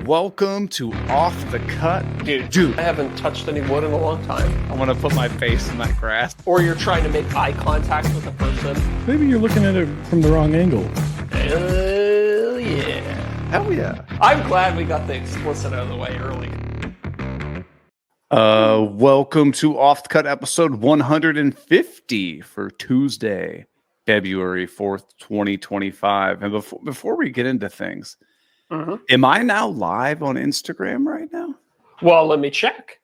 welcome to Off the Cut. Dude, I haven't touched any wood in a long time. I want to put my face in that grass. Or you're trying to make eye contact with a person. Maybe you're looking at it from the wrong angle. Hell yeah. Hell yeah. I'm glad we got the explicit out of the way early. Welcome to Off the Cut episode 150 for Tuesday, February 4th, 2025. And before we get into things, am I now live on Instagram right now? Well, let me check.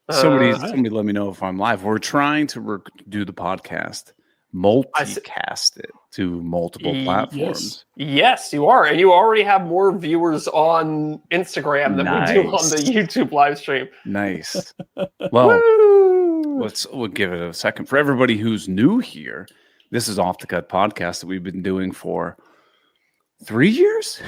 Somebody let me know if I'm live. We're trying to do the podcast, multicast it to multiple platforms. Yes, you are. And you already have more viewers on Instagram than we do on the YouTube live stream. Nice. Well, we'll give it a second. For everybody who's new here, this is Off the Cut podcast that we've been doing for 3 years?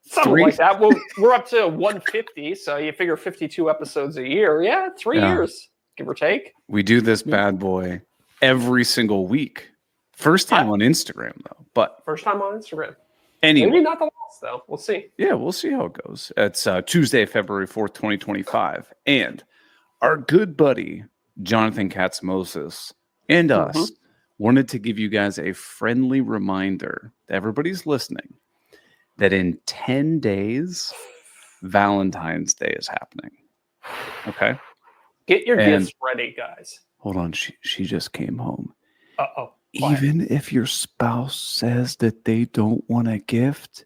Something like that. Well, we're up to 150, so you figure 52 episodes a year. Yeah, 3 years, give or take. We do this bad boy every single week. First time on Instagram, though. But first time on Instagram. Anyway. Maybe not the last, though. We'll see. Yeah, we'll see how it goes. It's Tuesday, February 4th, 2025. And our good buddy, Jonathan Katzmoses, and us wanted to give you guys a friendly reminder that everybody's listening that in 10 days, Valentine's Day is happening. Okay? Get your gifts ready, guys. Hold on. She just came home. Uh-oh. Even if your spouse says that they don't want a gift,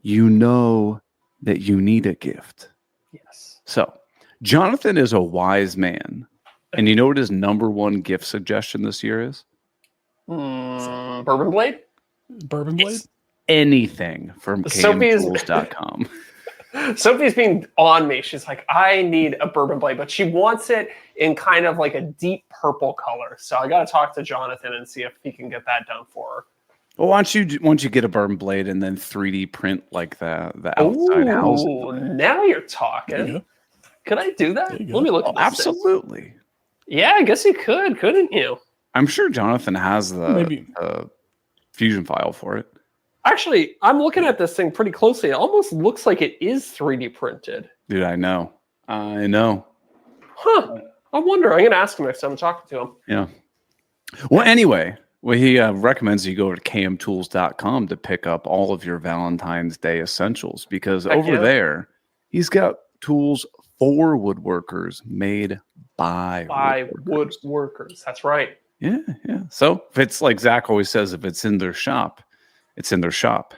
you know that you need a gift. Yes. So, Jonathan is a wise man. And you know what his number one gift suggestion this year is? Bourbon Blade? Bourbon Blade? It's anything from kmtools.com. Sophie's being on me. She's like, I need a Bourbon Blade, but she wants it in kind of like a deep purple color. So I got to talk to Jonathan and see if he can get that done for her. Well, why don't you get a Bourbon Blade and then 3D print like the outside housing? Oh, now you're talking. You could I do that? Let me look at this. Absolutely. Yeah, I guess you could, couldn't you? I'm sure Jonathan has the Fusion file for it. Actually, I'm looking at this thing pretty closely. It almost looks like it is 3D printed. Dude, I know. Huh. I wonder. I'm going to ask him next time I'm talking to him. Yeah. Well, anyway, he recommends you go to kmtools.com to pick up all of your Valentine's Day essentials because there, he's got tools for woodworkers made by woodworkers. That's right. Yeah. So if it's like Zach always says, if it's in their shop, it's in their shop.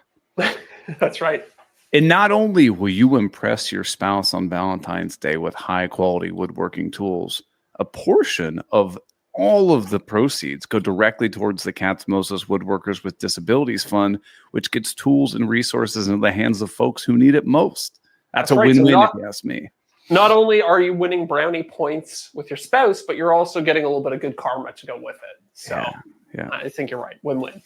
That's right. And not only will you impress your spouse on Valentine's Day with high quality woodworking tools, a portion of all of the proceeds go directly towards the Katzmoses Woodworkers with Disabilities Fund, which gets tools and resources into the hands of folks who need it most. That's a win-win if you ask me. Not only are you winning brownie points with your spouse, but you're also getting a little bit of good karma to go with it. So yeah. I think you're right. Win-win.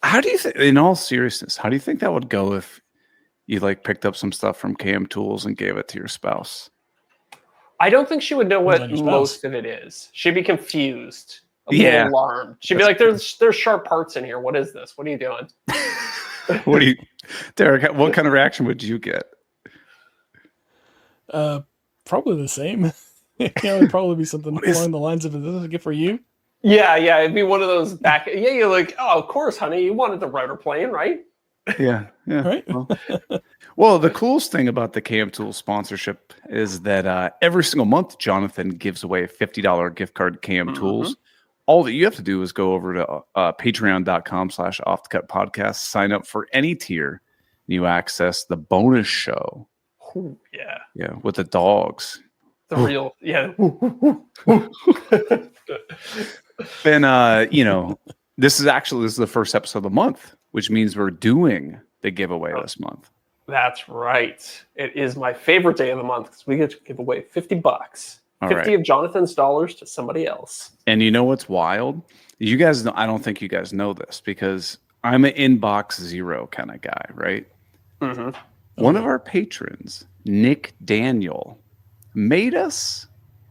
How do you think, in all seriousness, how do you think that would go if you picked up some stuff from KM Tools and gave it to your spouse? I don't think she would know what most of it is. She'd be confused, a little alarmed. She'd be like, "There's sharp parts in here. What is this? What are you doing?" Deric? What kind of reaction would you get? Probably the same. It'd probably be something along the lines of, "Is this a gift for you?" Yeah, it'd be one of those back. Yeah, you're like, "Oh, of course, honey, you wanted the router plane, right?" Yeah. Right. Well, the coolest thing about the KM Tools sponsorship is that every single month, Jonathan gives away a $50 gift card to KM Tools. All that you have to do is go over to patreon.com/offthecutpodcast, sign up for any tier, and you access the bonus show. Ooh, yeah. Yeah, with the dogs. The real, yeah. Then, this is the first episode of the month, which means we're doing the giveaway this month. That's right. It is my favorite day of the month because we get to give away $50. All 50 of Jonathan's dollars to somebody else. And you know what's wild? You guys know, I don't think you guys know this because I'm an inbox zero kind of guy, right? One of our patrons, Nick Daniel, made us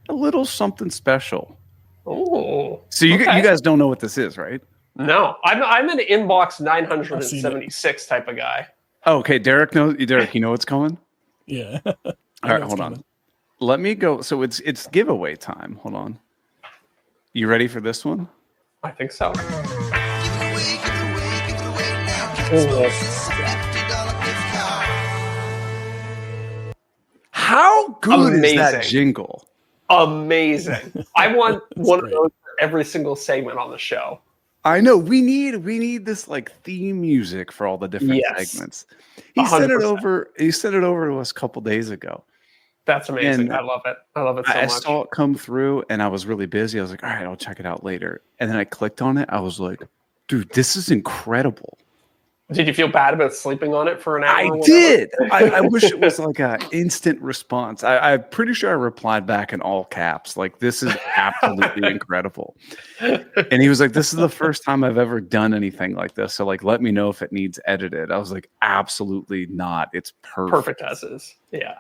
a little something special. Oh. So you guys don't know what this is, right? No. I'm an inbox 976 type of guy. Oh, okay, Deric, you know what's coming? Yeah. All right, hold on. Let me go. So it's giveaway time. Hold on. You ready for this one? I think so. Give it away now. It's a $50 gift card. How good is that Amazing. jingle? Amazing. I want one great. of those for every single segment on the show. I know we need this like theme music for all the different Yes. segments. He sent it 100%. over. He sent it over to us a couple days ago. That's amazing. And I love it. I love it so I much. saw it come through, and I was really busy. I was like, all right, I'll check it out later. And then I clicked on it. I was like, dude, this is incredible. Did you feel bad about sleeping on it for an hour? I or whatever? did. I wish it was like an instant response. I'm pretty sure I replied back in all caps. Like, this is absolutely incredible. And he was like, this is the first time I've ever done anything like this. So, like, let me know if it needs edited. I was like, absolutely not. It's perfect. Perfect as is. Yeah.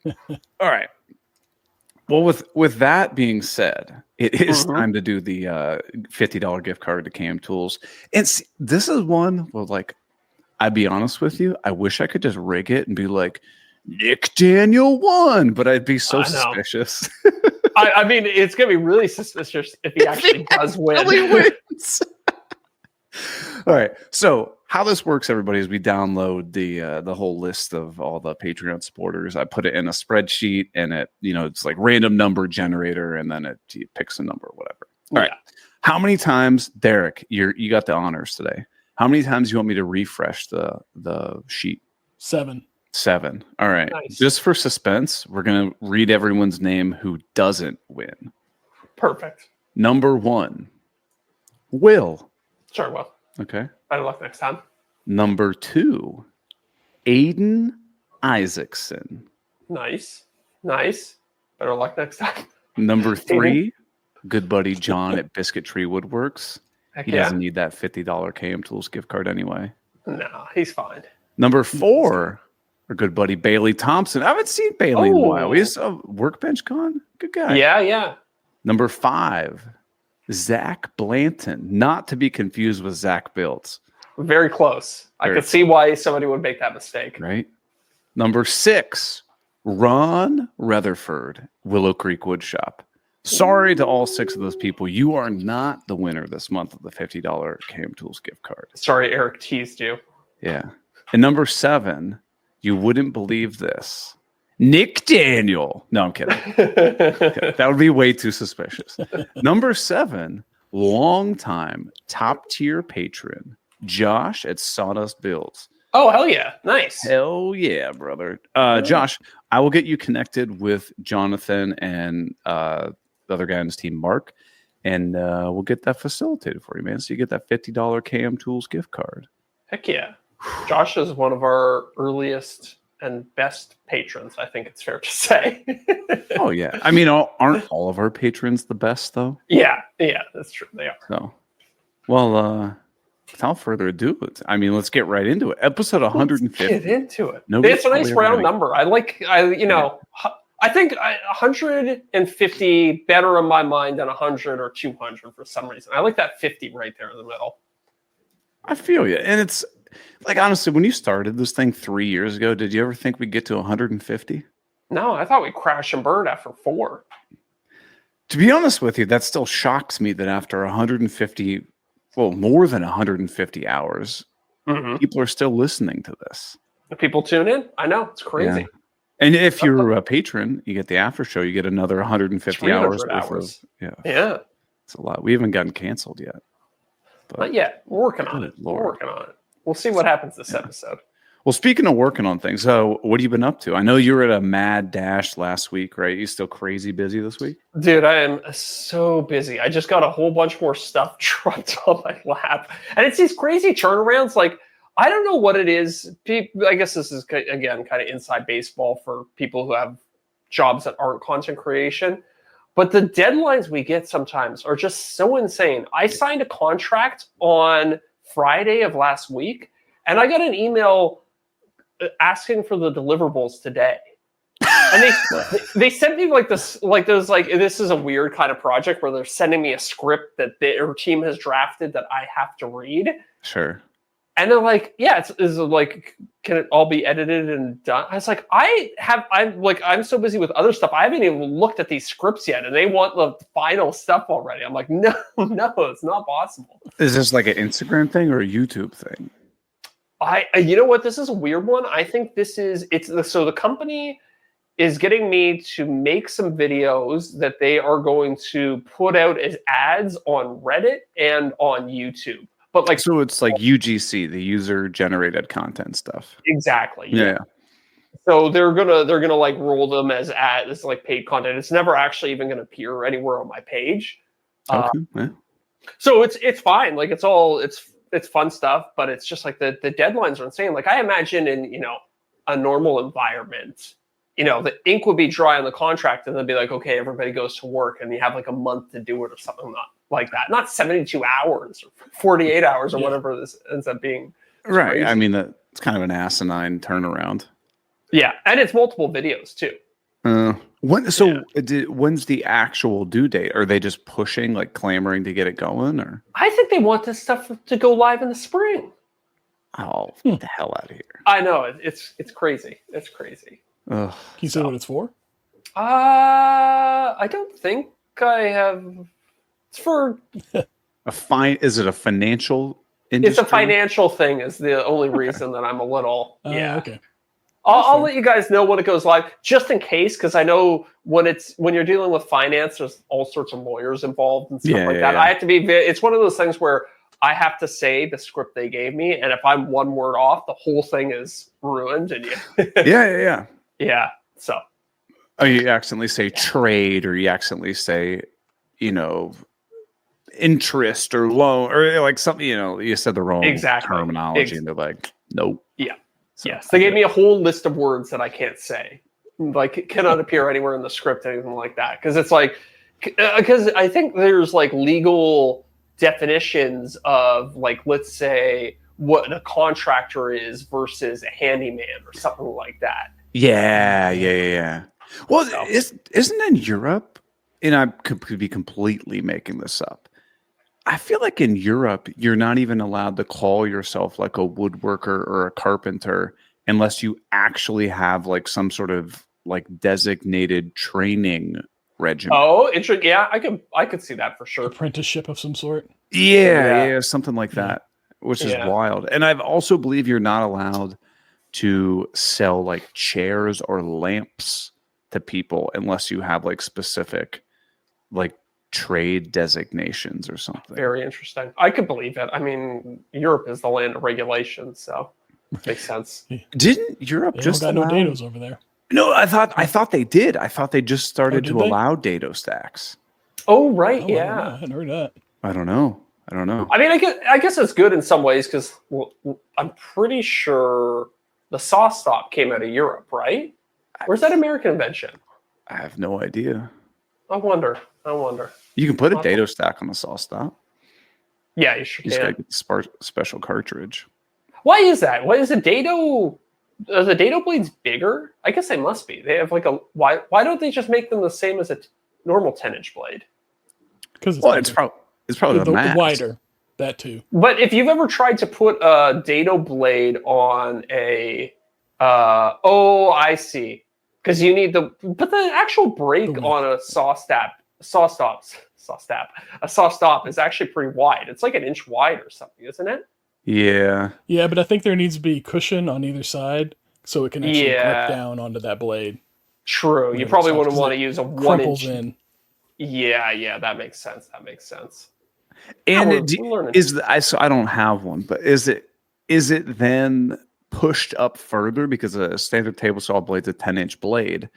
All right. Well, with that being said, it is time to do the $50 gift card to Cam Tools. And see, this is one where, like, I'd be honest with you, I wish I could just rig it and be like, Nick Daniel won, but I'd be so I know. suspicious. I mean, it's going to be really suspicious if he actually does win. Really wins. All right. So how this works, everybody, is we download the whole list of all the Patreon supporters. I put it in a spreadsheet, and it's like random number generator, and then it picks a number, whatever. All right. How many times, Deric, you got the honors today? How many times do you want me to refresh the sheet? 7. 7. All right. Nice. Just for suspense, we're going to read everyone's name who doesn't win. Perfect. Number 1, Will. Sure, well, Okay. better luck next time. Number 2, Aiden Isaacson. Nice. Better luck next time. Number 3, good buddy John at Biscuit Tree Woodworks. Heck He yeah. doesn't need that $50 KM Tools gift card anyway. No, he's fine. Number 4, our good buddy Bailey Thompson. I haven't seen Bailey in a while. He's a Workbench Con. Good guy. Yeah. Number 5, Zach Blanton. Not to be confused with Zach Biltz. Very close. I Very could see why somebody would make that mistake. Right? Number 6, Ron Rutherford, Willow Creek Woodshop. Sorry to all 6 of those people. You are not the winner this month of the $50 KM Tools gift card. Sorry, Eric teased you. Yeah. And number 7, you wouldn't believe this, Nick Daniel. No, I'm kidding. That would be way too suspicious. Number 7, longtime top tier patron, Josh at Sawdust Builds. Oh, hell yeah. Nice. Hell yeah, brother. Josh, I will get you connected with Jonathan and the other guy on his team, Mark, and we'll get that facilitated for you, man. So you get that $50 KM Tools gift card. Heck yeah. Josh is one of our earliest and best patrons, I think it's fair to say. Oh, yeah. I mean, aren't all of our patrons the best, though? Yeah, that's true. They are. So, well, without further ado, let's get right into it. Episode 150. Let's get into it. Nobody's It's a nice probably round ready. number. I think 150 better in my mind than 100 or 200 for some reason. I like that 50 right there in the middle. I feel you. And it's like, honestly, when you started this thing 3 years ago, did you ever think we'd get to 150? No, I thought we'd crash and burn after 4. To be honest with you, that still shocks me that after 150, well, more than 150 hours, people are still listening to this. People tune in. I know. It's crazy. Yeah. And if you're a patron, you get the after show. You get another 150 hours. 300 hours. Yeah. It's a lot. We haven't gotten canceled yet. But Not yet. We're working on it. Lord. We're working on it. We'll see what happens this episode. Well, speaking of working on things, so what have you been up to? I know you were at a mad dash last week, right? You still crazy busy this week? Dude, I am so busy. I just got a whole bunch more stuff dropped on my lap. And it's these crazy turnarounds. Like, I don't know what it is. I guess this is, again, kind of inside baseball for people who have jobs that aren't content creation. But the deadlines we get sometimes are just so insane. I signed a contract on Friday of last week, and I got an email asking for the deliverables today. And they sent me this is a weird kind of project where they're sending me a script that their team has drafted that I have to read. Sure. And they're like, yeah, is it like, can it all be edited and done? I was like, I'm so busy with other stuff. I haven't even looked at these scripts yet, and they want the final stuff already. I'm like, no, it's not possible. Is this like an Instagram thing or a YouTube thing? You know what? This is a weird one. I think so the company is getting me to make some videos that they are going to put out as ads on Reddit and on YouTube. But like, so it's like UGC, the user generated content stuff. Exactly. Yeah. So they're gonna like roll them as like paid content. It's never actually even gonna appear anywhere on my page. Okay. Yeah. So it's fine. Like it's fun stuff, but it's just like the deadlines are insane. Like I imagine in a normal environment, the ink would be dry on the contract, and they'd be like, okay, everybody goes to work, and you have like a month to do it or something like that. Not 72 hours or 48 hours or whatever this ends up being. Right. Crazy. I mean, it's kind of an asinine turnaround. Yeah, and it's multiple videos too. When's the actual due date? Are they just pushing, like clamoring to get it going, or? I think they want this stuff to go live in the spring. Oh, get the hell out of here! I know it's crazy. It's crazy. Ugh. Can you say what it's for? I don't think I have. It's for Is it a financial industry? It's a financial thing. Is the only reason that I'm a little. Okay. I'll let you guys know when it goes live, just in case, because I know when you're dealing with finance, there's all sorts of lawyers involved and stuff that. Yeah. I have to be. It's one of those things where I have to say the script they gave me, and if I'm one word off, the whole thing is ruined. And yeah. So. Oh, you accidentally say trade, or you accidentally say, interest or loan, or like something. You said the wrong terminology, and they're like, nope. Yeah. Yes, they gave me a whole list of words that I can't say. Like, it cannot appear anywhere in the script, anything like that. Because it's like, because I think there's like legal definitions of like, let's say, what a contractor is versus a handyman or something like that. Yeah. Well, isn't in Europe, and I could be completely making this up. I feel like in Europe, you're not even allowed to call yourself like a woodworker or a carpenter unless you actually have like some sort of like designated training regimen. Oh, interesting. Yeah, I could see that for sure. Apprenticeship of some sort. Yeah, something like that, which is wild. And I've also believe you're not allowed to sell like chairs or lamps to people unless you have like specific like trade designations or something. Very interesting. I could believe it. I mean, Europe is the land of regulation, so it makes sense. Didn't Europe just got no dados over there? No, I thought they did. I thought they just started to allow dado stacks. Oh, right, I hadn't heard that. I don't know. I mean, I guess it's good in some ways because I'm pretty sure the saw stop came out of Europe, right? Or is that American invention? I have no idea. I wonder. You can put a dado stack on the saw stop. Yeah, you sure You just can. gotta get the special cartridge. Why is that? Why is the dado? Are the dado blades bigger? I guess they must be. They have like a why? Why don't they just make them the same as a normal 10-inch blade? Because it's probably the mass. wider. That too. But if you've ever tried to put a dado blade on a, I see, because you need but the actual break on a saw stop is actually pretty wide. It's like an inch wide or something, isn't it? Yeah. Yeah, but I think there needs to be cushion on either side so it can actually grip down onto that blade. True. You probably wouldn't want to use a 1 inch. In. Yeah, that makes sense. And I don't have one, but is it then pushed up further because a standard table saw blade's a 10-inch blade,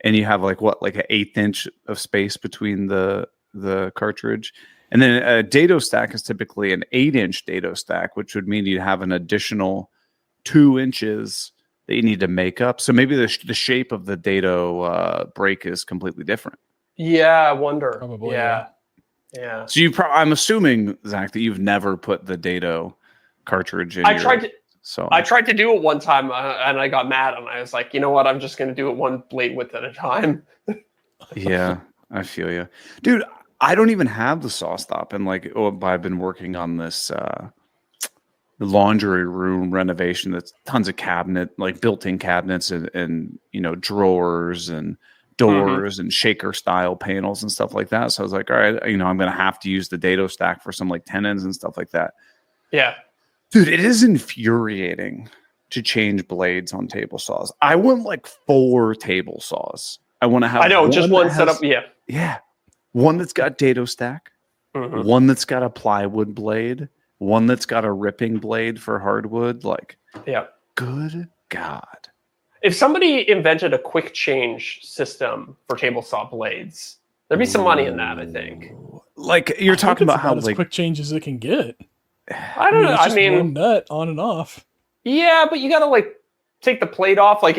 and you have like an 1/8 inch of space between the cartridge, and then a dado stack is typically an 8-inch dado stack, which would mean you'd have an additional 2 inches that you need to make up. So maybe the shape of the dado break is completely different. Yeah, I wonder. Probably. Yeah. So I'm assuming, Zach, that you've never put the dado cartridge in. I tried to do it one time and I got mad, and I was like, you know what? I'm just going to do it one blade width at a time. Yeah, I feel you, dude. I don't even have the saw stop, and I've been working on this laundry room renovation. That's tons of built-in cabinets and drawers and doors and shaker style panels and stuff like that. So I was like, all right, I'm going to have to use the dado stack for some like tenons and stuff like that. Yeah. Dude, it is infuriating to change blades on table saws. I want like 4 table saws. I want to have just one setup. Yeah. Yeah. One that's got dado stack, one that's got a plywood blade, one that's got a ripping blade for hardwood. Like, yeah. Good God. If somebody invented a quick change system for table saw blades, there'd be some money in that, I think. Like, you're talking about how as like quick change as it can get. I don't know. It's just I mean, one nut on and off. Yeah, but you gotta like take the plate off. Like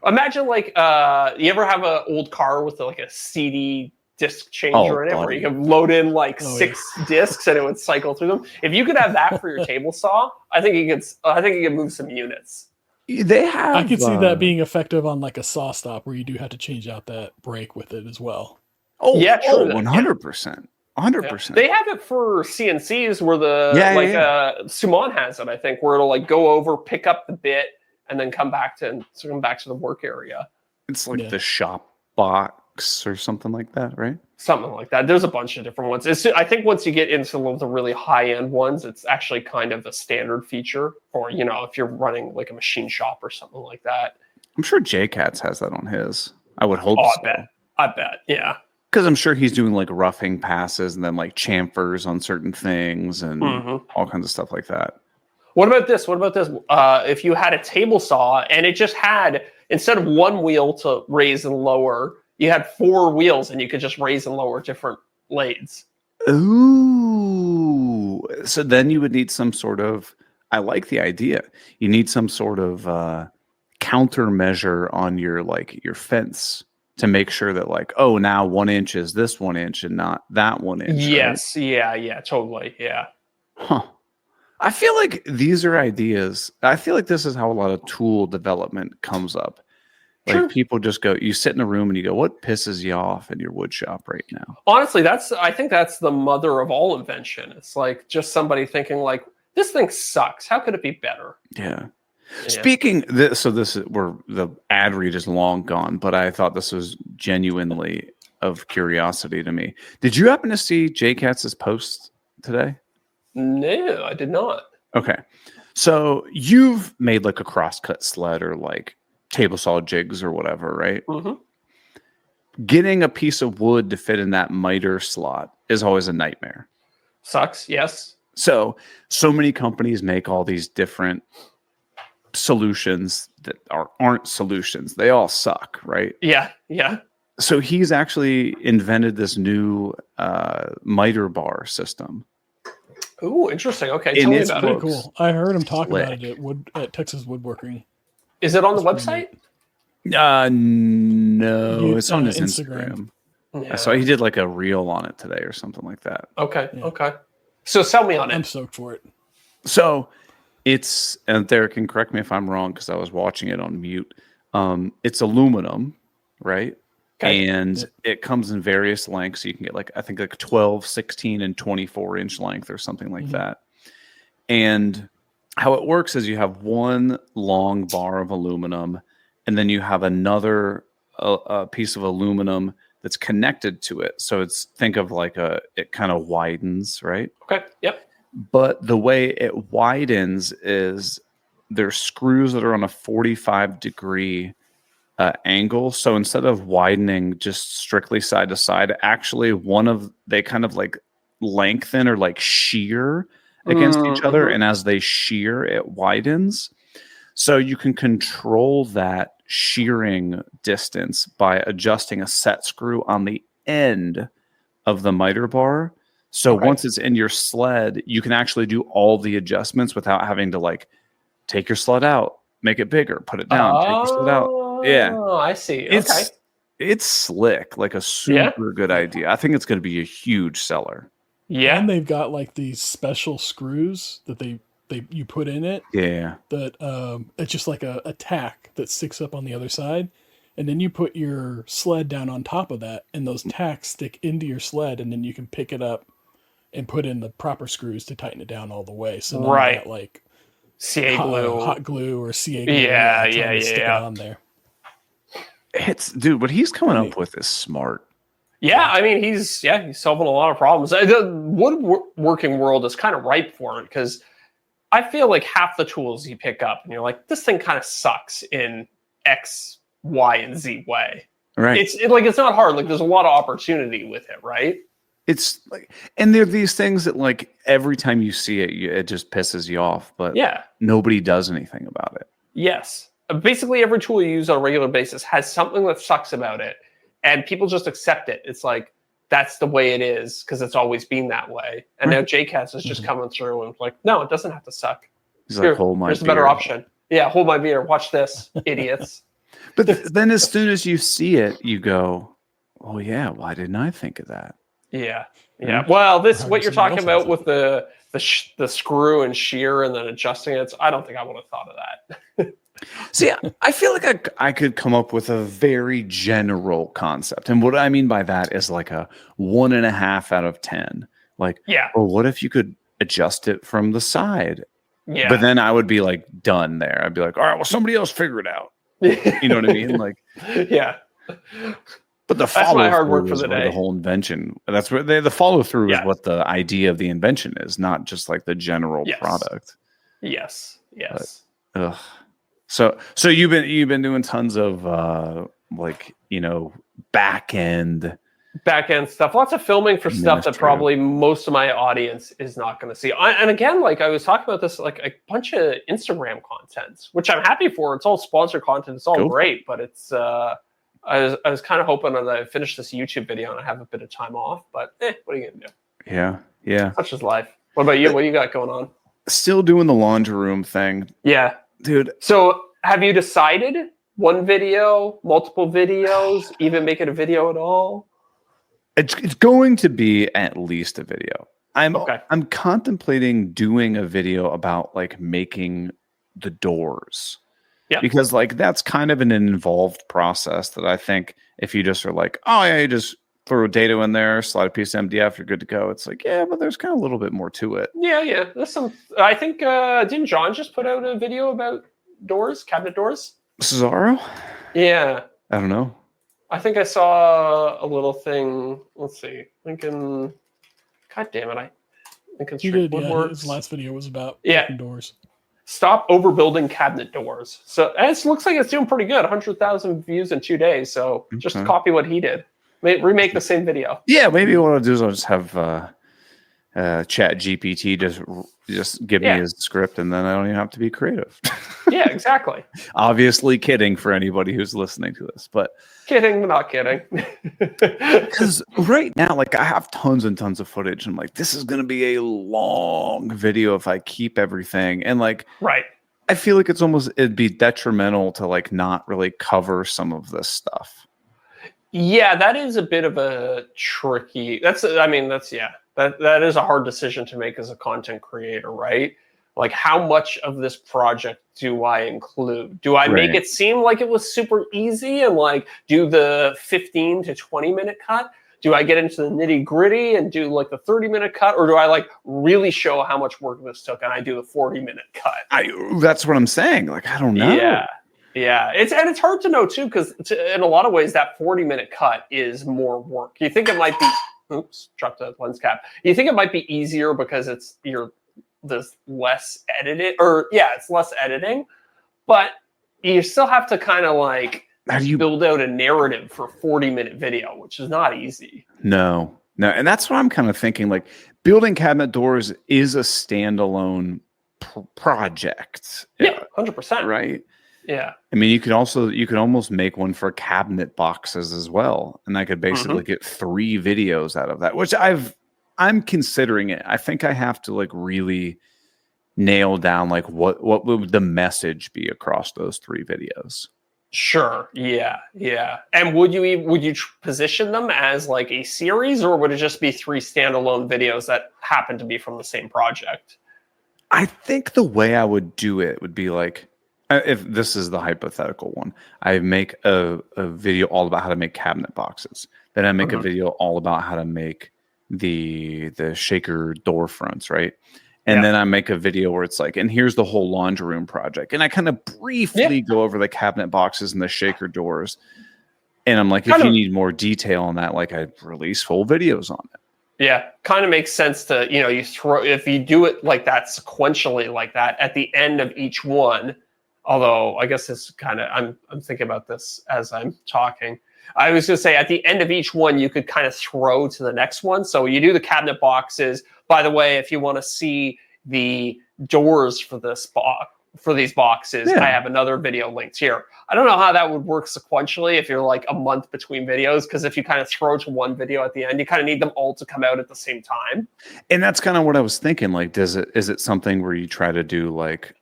imagine like you ever have an old car with like a CD disc changer in it where you can load in like 6 discs and it would cycle through them. If you could have that for your table saw, I think you could move some units. They have. I could see that being effective on like a saw stop where you do have to change out that brake with it as well. Oh yeah, true. 100%. 100%. They have it for CNCs where Suman has it, I think, where it'll like go over, pick up the bit, and then come back to the work area. It's like the shop box or something like that, right? Something like that. There's a bunch of different ones. I think once you get into the really high-end ones, it's actually kind of a standard feature for, if you're running like a machine shop or something like that. I'm sure JCats has that on his. I would hope so. I bet. Yeah. Because I'm sure he's doing like roughing passes and then like chamfers on certain things and all kinds of stuff like that. What about this? If you had a table saw and it just had, instead of one wheel to raise and lower, you had 4 wheels and you could just raise and lower different blades. Ooh. So then you would need some sort of, I like the idea. You need some sort of countermeasure on your fence to make sure that like, oh, now 1 inch is this 1 inch and not that 1 inch. Yes. Right? Yeah, totally. Yeah. Huh. I feel like these are ideas. I feel like this is how a lot of tool development comes up. Like people just go, you sit in a room and you go, what pisses you off in your wood shop right now? Honestly, I think that's the mother of all invention. It's like just somebody thinking like, this thing sucks. How could it be better? Yeah. Speaking this, the ad read is long gone, but I thought this was genuinely of curiosity to me. Did you happen to see JCats' post today? No, I did not. Okay. So you've made like a crosscut sled or like table saw jigs or whatever, right? Getting a piece of wood to fit in that miter slot is always a nightmare. Sucks, yes. So many companies make all these different solutions that aren't solutions. They all suck, right? Yeah. So he's actually invented this new miter bar system. Ooh, interesting. Okay, tell me about it. Cool. I heard him talk about it at Texas Woodworking. Is it on the website? No, it's on his Instagram. Yeah. I saw he did like a reel on it today or something like that. Okay. So sell me on it. I'm stoked for it. So it's, and Deric can correct me if I'm wrong because I was watching it on mute. It's aluminum, right? Okay. And it comes in various lengths. So you can get like, I think like 12, 16, and 24 inch length or something like that. And how it works is you have one long bar of aluminum, and then you have another piece of aluminum that's connected to it. So think of like it kind of widens, right? Okay. Yep. But the way it widens is there's screws that are on a 45-degree angle. So instead of widening just strictly side to side, actually they kind of like lengthen or like shear against each other. And as they shear, it widens. So you can control that shearing distance by adjusting a set screw on the end of the miter bar. So once it's in your sled, you can actually do all the adjustments without having to like take your sled out, make it bigger, put it down, take your sled out. Yeah. Oh, I see. It's slick, like a super good idea. I think it's going to be a huge seller. Yeah. And they've got like these special screws that you put in it. Yeah. That it's just like a tack that sticks up on the other side. And then you put your sled down on top of that, and those tacks stick into your sled, and then you can pick it up and put in the proper screws to tighten it down all the way. So none of that like CA glue. hot glue or CA glue. Yeah, trying yeah, to stick it yeah. on there. Dude, what he's coming up with is smart. Yeah, I mean, he's solving a lot of problems. The woodworking world is kind of ripe for it because I feel like half the tools you pick up and you're like, this thing kind of sucks in X, Y, and Z way. Right. It's not hard. Like there's a lot of opportunity with it, right? It's like, and there are these things that like every time you see it, it just pisses you off, but Yeah. nobody does anything about it. Yes. Basically, every tool you use on a regular basis has something that sucks about it, and people just accept it. It's like, that's the way it is because it's always been that way. And now JCats is just coming through and like, no, it doesn't have to suck. He's like, hold my Here's a beer. better option. Yeah, hold my beer. Watch this, idiots. But then as soon as you see it, you go, oh yeah, why didn't I think of that? Yeah. Yeah. Well, what you're talking Somebody else about with the screw and shear and then adjusting it, I don't think I would have thought of that. See, I feel like I could come up with a very general concept. And what I mean by that is like a 1.5 out of 10. Like, Yeah. well, what if you could adjust it from the side? Yeah. But then I would be like done there. I'd be like, all right, well, somebody else figure it out. You know what I mean? Like, yeah. but the That's my follow hard work through for is the where day. the whole invention. That's where the follow through Yeah. is what the idea of the invention is, not just like the general Yes. product. Yes. Yes. Ugh. So you've been doing tons of back end stuff, lots of filming for stuff that Administrative. probably most of my audience is not going to see. And again, like I was talking about this, like a bunch of Instagram content, which I'm happy for. It's all sponsored content. It's all Cool. great, but it's I was kind of hoping that I finish this YouTube video and I have a bit of time off. But what are you gonna do? Yeah. Such is life. What about you? What do you got going on? Still doing the laundry room thing, Yeah. dude. So have you decided one video, multiple videos, even make it a video at all? It's going to be at least a video. I'm contemplating doing a video about like making the doors. Yeah. Because like that's kind of an involved process that I think if you just are like, oh yeah, you just throw data in there, slide a piece of MDF, you're good to go. It's like, yeah, but there's kind of a little bit more to it. Yeah. There's some. I think didn't John just put out a video about doors, cabinet doors? Cesaro? Yeah. I don't know. I think I saw a little thing. Let's see. Lincoln. God damn it! Lincoln He Street did. Yeah, Woodworks. his last video was about Yeah. doors. Stop overbuilding cabinet doors. So it looks like it's doing pretty good. 100,000 views in 2 days. So just Okay. copy what he did. Remake the same video. Yeah, maybe what I'll do is I'll just have Chat GPT just give me his script, and then I don't even have to be creative. Yeah, exactly. Obviously, kidding for anybody who's listening to this, but Kidding, but not kidding. because right now, like I have tons and tons of footage, and I'm like, this is going to be a long video if I keep everything, and like, Right. I feel like it'd be detrimental to like not really cover some of this stuff. Yeah, that is a bit of a tricky. That is a hard decision to make as a content creator, right? Like, how much of this project do I include? Do I make Right. it seem like it was super easy and like do the 15 to 20 minute cut? Do I get into the nitty gritty and do like the 30-minute cut, or do I like really show how much work this took and I do the 40-minute cut? That's what I'm saying. Like, I don't know. Yeah. It's hard to know too, because in a lot of ways that 40-minute cut is more work. You think it might be, oops, dropped the lens cap. You think it might be easier because there's less edited, it's less editing, but you still have to kind of like How do you build out a narrative for a 40-minute video, which is not easy. No, and that's what I'm kind of thinking. Like, building cabinet doors is a standalone project. Yeah, 100%. Right. Yeah. I mean, you could almost make one for cabinet boxes as well, and I could basically get 3 videos out of that, which I'm considering it. I think I have to like really nail down like what would the message be across those 3 videos. Sure. Yeah. And would you position them as like a series, or would it just be 3 standalone videos that happen to be from the same project? I think the way I would do it would be like, if this is the hypothetical one, I make a video all about how to make cabinet boxes. Then I make a video all about how to make the shaker door fronts, right? And then I make a video where it's like, and here's the whole laundry room project. And I kind of briefly go over the cabinet boxes and the shaker doors. And I'm like, if you need more detail on that, like I release full videos on it. Yeah, kind of makes sense to, if you do it like that sequentially like that at the end of each one, although I guess it's kind of, I'm thinking about this as I'm talking. I was going to say at the end of each one, you could kind of throw to the next one. So you do the cabinet boxes. By the way, if you want to see the doors for this for these boxes, I have another video linked here. I don't know how that would work sequentially if you're like a month between videos, because if you kind of throw to one video at the end, you kind of need them all to come out at the same time. And that's kind of what I was thinking. Like, is it something where you try to do like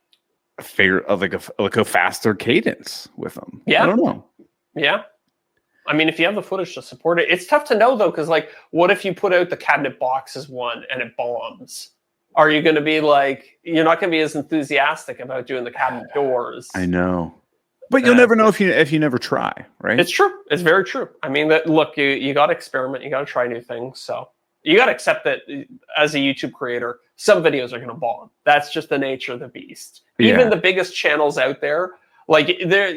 a faster cadence with them? Yeah, I don't know. Yeah. I mean, if you have the footage to support it, it's tough to know though, because like, what if you put out the cabinet boxes one and it bombs? Are you going to be like, you're not going to be as enthusiastic about doing the cabinet doors? I know, but you'll never know if you never try, right? It's true. It's very true. I mean, that look, you got to experiment. You got to try new things. So you got to accept that as a YouTube creator, some videos are going to bomb. That's just the nature of the beast. Yeah. Even the biggest channels out there, like they're,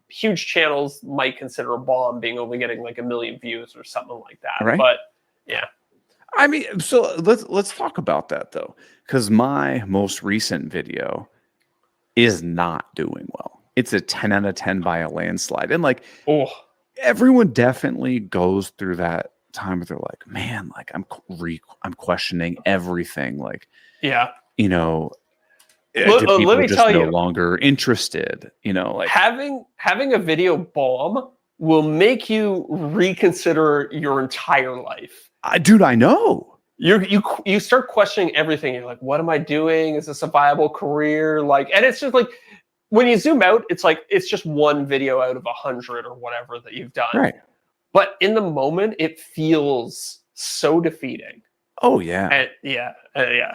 huge channels might consider a bomb being only getting like 1 million views or something like that. Right. But yeah. I mean, so let's talk about that though, because my most recent video is not doing well. It's a 10 out of 10 by a landslide, and like, everyone definitely goes through that time where they're like, man, like I'm questioning everything. Like, yeah, people let me just tell no you, longer interested. Like having a video bomb will make you reconsider your entire life. Dude, I know. You start questioning everything. You're like, what am I doing? Is this a viable career? Like, and it's just like, when you zoom out, it's like, it's just one video out of 100 or whatever that you've done. Right. But in the moment, it feels so defeating. Oh yeah. And yeah.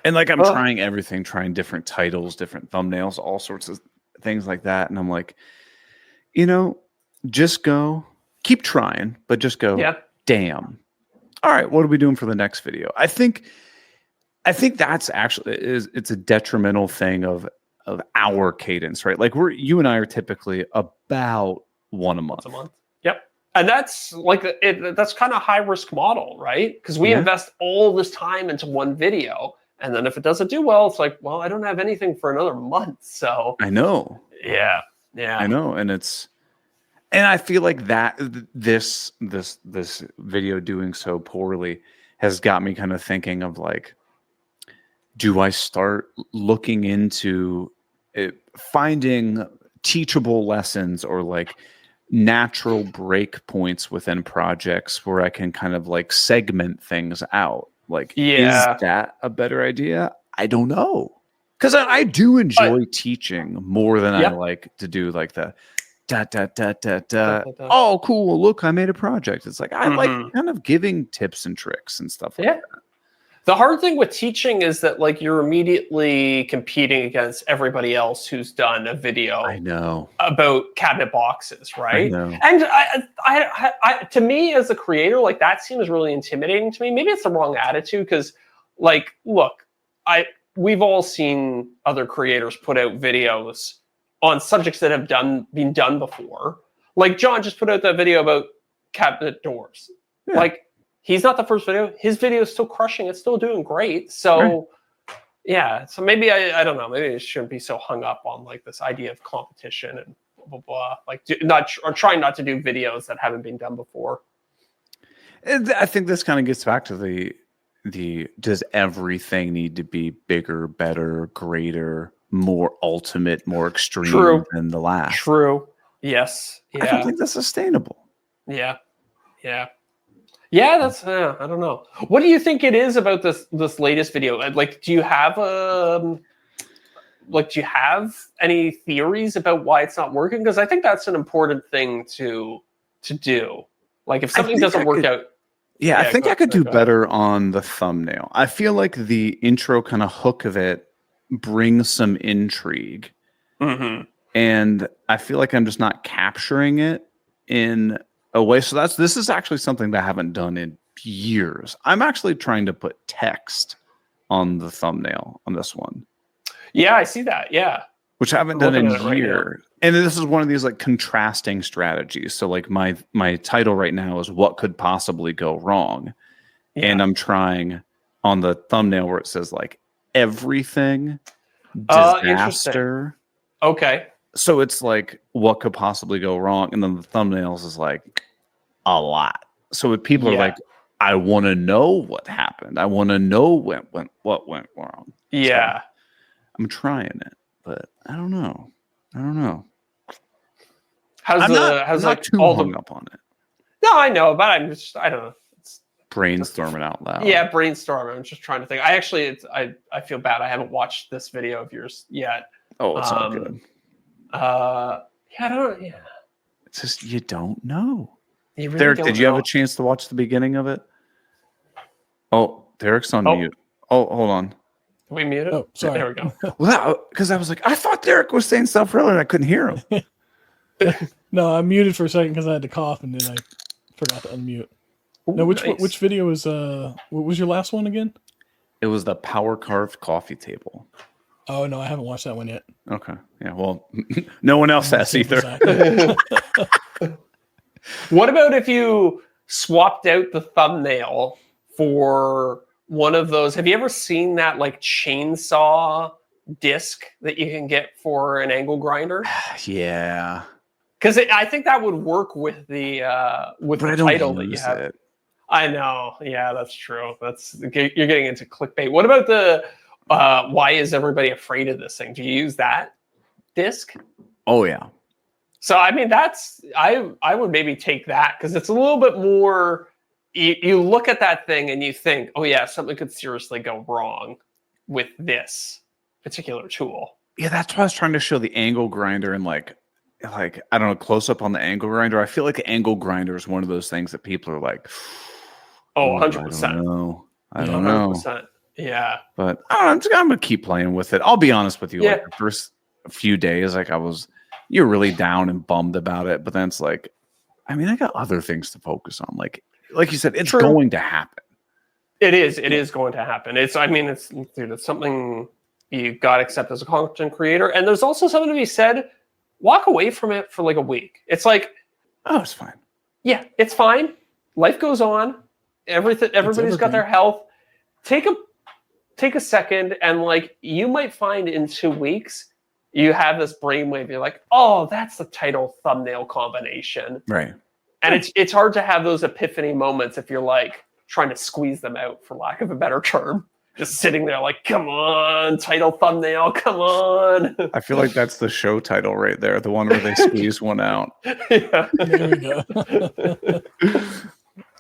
And like, I'm trying everything, trying different titles, different thumbnails, all sorts of things like that. And I'm like, just keep trying, but just go, damn. All right, what are we doing for the next video? I think that's actually it's a detrimental thing of our cadence, right? Like you and I are typically about one a month. Once a month. Yep. And that's like that's kind of high risk model, right? Because we invest all this time into one video, and then if it doesn't do well, it's like, well, I don't have anything for another month. So I know. Yeah. I know, and I feel like that this video doing so poorly has got me kind of thinking of like, do I start looking into finding teachable lessons or like natural break points within projects where I can kind of like segment things out? Like, is that a better idea? I don't know. Because I do enjoy teaching more than I like to do like the oh, cool. Look, I made a project. It's like, I like kind of giving tips and tricks and stuff like that. The hard thing with teaching is that like you're immediately competing against everybody else who's done a video about cabinet boxes, right? And I to me as a creator, like that seems really intimidating to me. Maybe it's the wrong attitude because like, look, we've all seen other creators put out videos on subjects that have been done before. Like John just put out that video about cabinet doors. Like, he's not the first video. His video is still crushing. It's still doing great. So, so maybe I don't know. Maybe I shouldn't be so hung up on like this idea of competition and blah, blah, blah. Like trying not to do videos that haven't been done before. And I think this kind of gets back to the does everything need to be bigger, better, greater, more ultimate, more extreme than the last? True. Yes. Yeah. I don't think that's sustainable. Yeah. That's I don't know. What do you think it is about this latest video? Like, do you have any theories about why it's not working? Because I think that's an important thing to do. Like, if something doesn't work out. Yeah, I think I could do better on the thumbnail. I feel like the intro kind of hook of it brings some intrigue. And I feel like I'm just not capturing it in a way. So this is actually something that I haven't done in years. I'm actually trying to put text on the thumbnail on this one, Yeah, I see that. Yeah. which I haven't I'm done in looking at it right now. years. And this is one of these like contrasting strategies. So like my title right now is what could possibly go wrong. And I'm trying on the thumbnail where it says like everything Interesting. disaster. Okay. So it's like what could possibly go wrong, and then the thumbnails is like a lot. So if people are like, I want to know what happened. I want to know what went wrong. Yeah. So I'm trying it, but I don't know. How's I'm not too all hung the up on it. No, I know, but I don't know. It's Brainstorming out loud. Yeah, brainstorming. I'm just trying to think. I actually, I feel bad. I haven't watched this video of yours yet. Oh, it's all good. Yeah, I don't. Yeah, It's just you don't know. you really Deric, don't did you have know. a chance to watch the beginning of it? Oh, Derek's on mute. Oh, hold on. We muted. Oh, sorry. There we go. Well, because I was like, I thought Deric was saying stuff earlier and I couldn't hear him. No, I muted for a second because I had to cough and then I forgot to unmute. No, which video was what was your last one again? It was the power carved coffee table. Oh no, I haven't watched that one yet. Okay. Yeah. Well, no one else has either. What about if you swapped out the thumbnail for one of those? Have you ever seen that like chainsaw disc that you can get for an angle grinder? Yeah. Because I think that would work with the title that you have. I know. Yeah, that's true. You're getting into clickbait. What about the why is everybody afraid of this thing? Do you use that disc? Oh yeah. So I mean, I would maybe take that because it's a little bit more. You look at that thing and you think, oh yeah, something could seriously go wrong with this particular tool. Yeah, that's why I was trying to show the angle grinder and like I don't know, close up on the angle grinder. I feel like the angle grinder is one of those things that people are like, oh, 100%. I don't know. 100%. Yeah. But I'm going to keep playing with it. I'll be honest with you. Like the first few days, like you're really down and bummed about it. But then it's like, I mean, I got other things to focus on. Like you said, it's going to happen. It is. It is going to happen. It's something you got to accept as a content creator. And there's also something to be said. Walk away from it for like a week. It's like, oh, it's fine. Yeah, it's fine. Life goes on. Everybody's got their health. Take a second, and like you might find in 2 weeks you have this brainwave. You're like, oh, that's the title thumbnail combination, right? And it's hard to have those epiphany moments if you're like trying to squeeze them out, for lack of a better term. Just sitting there like, come on, title thumbnail, come on. I feel like that's the show title right there, the one where they squeeze one out. Yeah. There we go.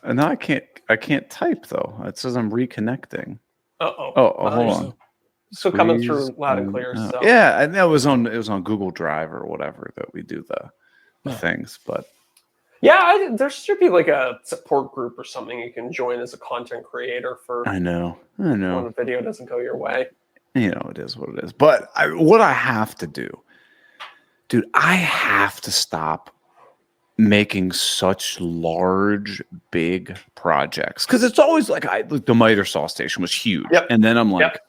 And now I can't type though. It says I'm reconnecting. Uh-oh. Oh, hold on. So coming through loud and clear. So. Yeah, and it was on Google Drive or whatever that we do the things, but yeah, there should be like a support group or something you can join as a content creator for. I know. When a video doesn't go your way. You know, it is what it is. But what I have to do, dude, I have to stop making such large, big projects. Because it's always like the miter saw station was huge. Yep. And then I'm like,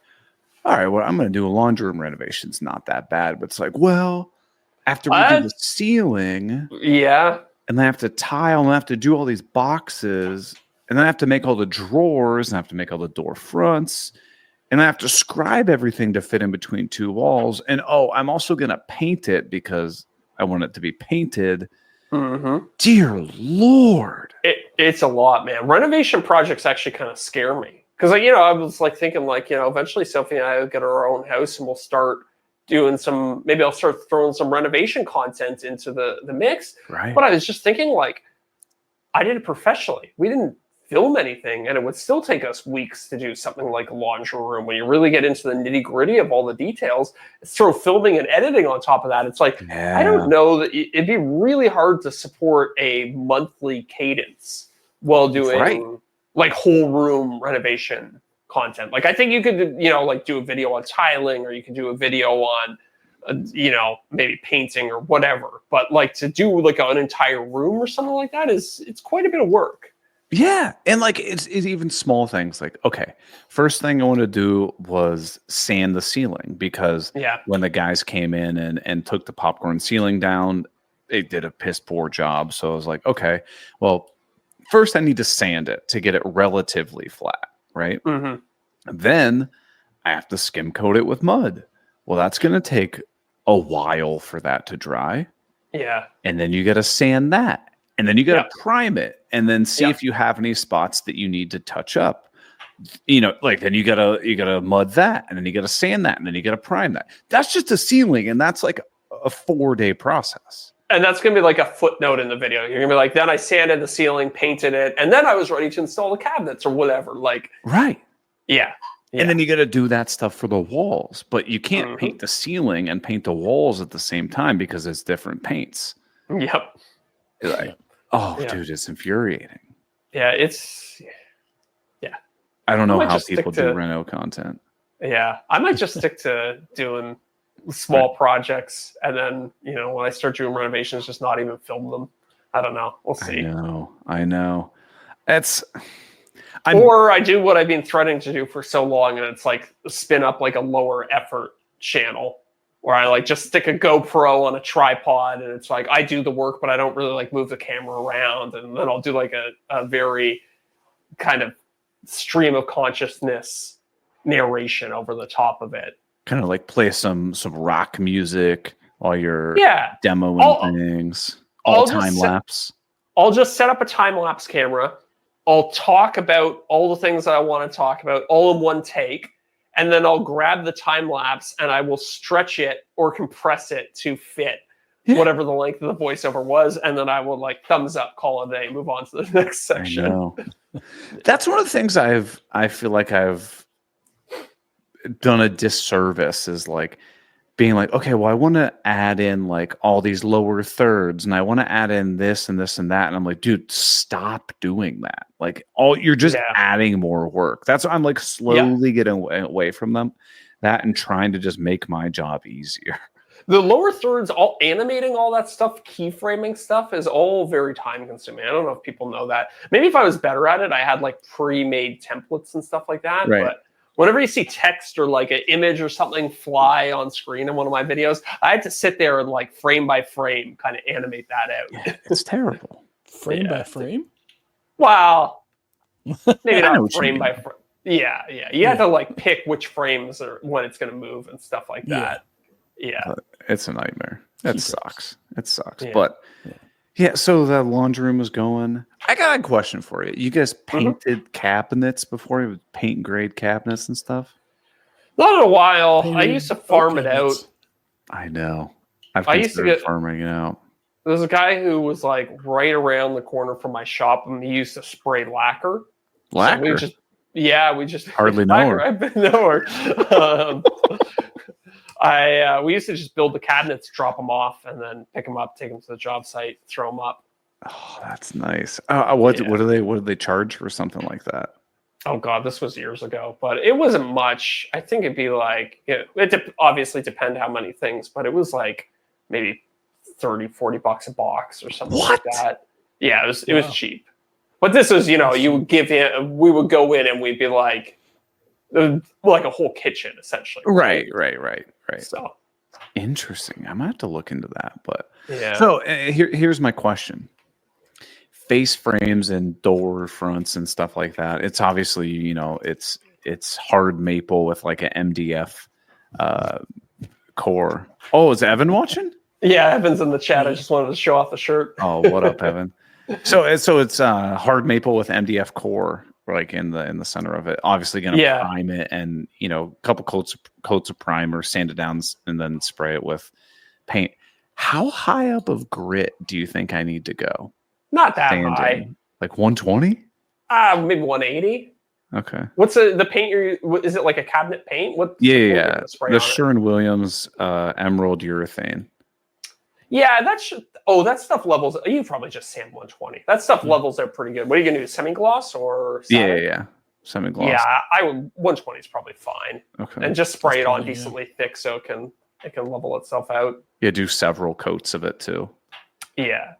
all right, well, I'm going to do a laundry room renovation. It's not that bad. But it's like, well, after we do the ceiling. Yeah. And then I have to tile and I have to do all these boxes. And then I have to make all the drawers and I have to make all the door fronts. And I have to scribe everything to fit in between two walls. And I'm also going to paint it because I want it to be painted. Mm-hmm. Dear Lord. It's a lot, man. Renovation projects actually kind of scare me. Because, I was like thinking like, eventually Sophie and I will get our own house and we'll start doing maybe I'll start throwing some renovation content into the mix. Right. But I was just thinking like, I did it professionally. We didn't film anything, and it would still take us weeks to do something like a laundry room. When you really get into the nitty gritty of all the details, throw filming and editing on top of that. It's like, I don't know that it'd be really hard to support a monthly cadence while doing like whole room renovation content. Like I think you could, like do a video on tiling, or you could do a video on, maybe painting or whatever. But like to do like an entire room or something like that it's quite a bit of work. Yeah, and like it's even small things like, okay, first thing I want to do was sand the ceiling because Yeah. when the guys came in and took the popcorn ceiling down, they did a piss poor job. So I was like, okay, well, first I need to sand it to get it relatively flat, right? Hmm. Then I have to skim coat it with mud. Well, that's going to take a while for that to dry. Yeah. And then you got to sand that. And then you got to Yep. prime it and then see Yep. if you have any spots that you need to touch up. You know, like then you gotta mud that, and then you gotta sand that, and then you gotta prime that. That's just a ceiling, and that's like a 4-day process. And that's going to be like a footnote in the video. You're going to be like, then I sanded the ceiling, painted it, and then I was ready to install the cabinets or whatever. Like, Right. yeah. Yeah. And then you got to do that stuff for the walls, but you can't Mhm. paint the ceiling and paint the walls at the same time because it's different paints. Yep. Like, oh, Yeah. dude, it's infuriating. Yeah. It's, I don't I know might how just stick people do to- Reno content. yeah. I might just stick to doing small projects. And then, you know, when I start doing renovations, just not even film them. I don't know. We'll see. I know. Or I do what I've been threatening to do for so long, and it's like spin up like a lower effort channel where I like just stick a GoPro on a tripod, and it's like I do the work, but I don't really like move the camera around, and then I'll do like a very kind of stream of consciousness narration over the top of it. kind of like play some rock music while you're Yeah, demoing I'll- things. I'll All just time set- lapse. I'll just set up a time lapse camera. I'll talk about all the things that I want to talk about all in one take. And then I'll grab the time lapse and I will stretch it or compress it to fit whatever the length of the voiceover was. And then I will like thumbs up, call it a day, move on to the next section. I know. That's one of the things I feel like I've done a disservice is like being like, okay, well, I want to add in like all these lower thirds and I want to add in this and this and that. And I'm like, dude, stop doing that. Like you're just adding more work. That's why I'm like slowly getting away from them. That and trying to just make my job easier. The lower thirds, all animating all that stuff, keyframing stuff is all very time consuming. I don't know if people know that. Maybe if I was better at it, I had like pre-made templates and stuff like that. Right. But whenever you see text or like an image or something fly on screen in one of my videos, I had to sit there and like frame by frame kind of animate that out. Yeah, it's terrible. Frame by frame? Well, maybe I know not what you frame mean. by frame. Yeah. You have to like pick which frames or when it's going to move and stuff like that. Yeah. It's a nightmare. It Keyframes. sucks. It sucks. Yeah. But yeah, so the laundry room was going. I got a question for you. You guys painted cabinets before? You would paint grade cabinets and stuff? Not in a while. I Painted used to farm it out. cabinets. I know. I've I used to considered get- farming it out. There's a guy who was like right around the corner from my shop, and he used to spray lacquer. Lacquer? So we just Hardly know lacquer. her. I've been know her. We used to just build the cabinets, drop them off, and then pick them up, take them to the job site, throw them up. Oh, that's nice. What Yeah. do they charge for something like that? Oh God, this was years ago, but it wasn't much. I think it'd be like, obviously depend how many things, but it was like maybe $30-$40 a box or something like that. Yeah, it was cheap. But this was, you would we would go in and we'd be like a whole kitchen essentially. Right. So Interesting. I might have to look into that. But yeah. so here's my question. Face frames and door fronts and stuff like that. It's obviously, it's hard maple with like an MDF core. Oh, is Evan watching? Yeah, Evan's in the chat. I just wanted to show off the shirt. Oh, what up, Evan? So it's hard maple with MDF core, like in the center of it. Obviously, going to prime it and a couple coats of primer, sand it down, and then spray it with paint. How high up of grit do you think I need to go? Not that Sanding? high. Like 120? Maybe 180. Okay. What's the paint? Is it like a cabinet paint? Yeah. Spray The on it? Sherwin-Williams Emerald urethane. Yeah, that stuff levels. You probably just sand 120. That stuff levels out pretty good. What are you gonna do? Semi-gloss or satin? Yeah. Semi-gloss. Yeah, I would 120 is probably fine. Okay. And just spray it on fine, decently thick so it can level itself out. Yeah, do several coats of it too. Yeah.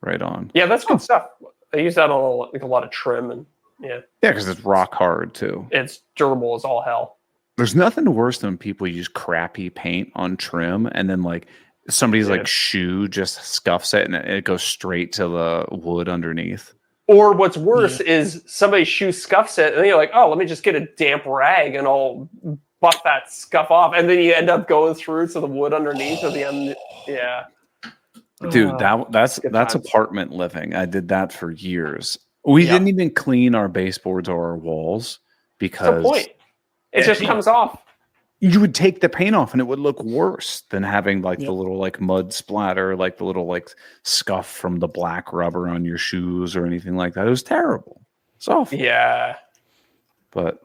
Right on. Yeah, that's good stuff. I use that on like a lot of trim, and yeah, because it's rock hard too. it's durable as all hell. There's nothing worse than people use crappy paint on trim and then like somebody's like Yeah. shoe just scuffs it and it goes straight to the wood underneath. Or what's worse is somebody's shoe scuffs it, and then you're like, oh, let me just get a damp rag and I'll buff that scuff off, and then you end up going through to the wood underneath at the end. Yeah, Dude, that's good times. apartment living. I did that for years. We Yeah. didn't even clean our baseboards or our walls What's because the point? It just comes off. you would take the paint off and it would look worse than having like the Yep. little like mud splatter, like the little like scuff from the black rubber on your shoes or anything like that. It was terrible. It's awful. Yeah, But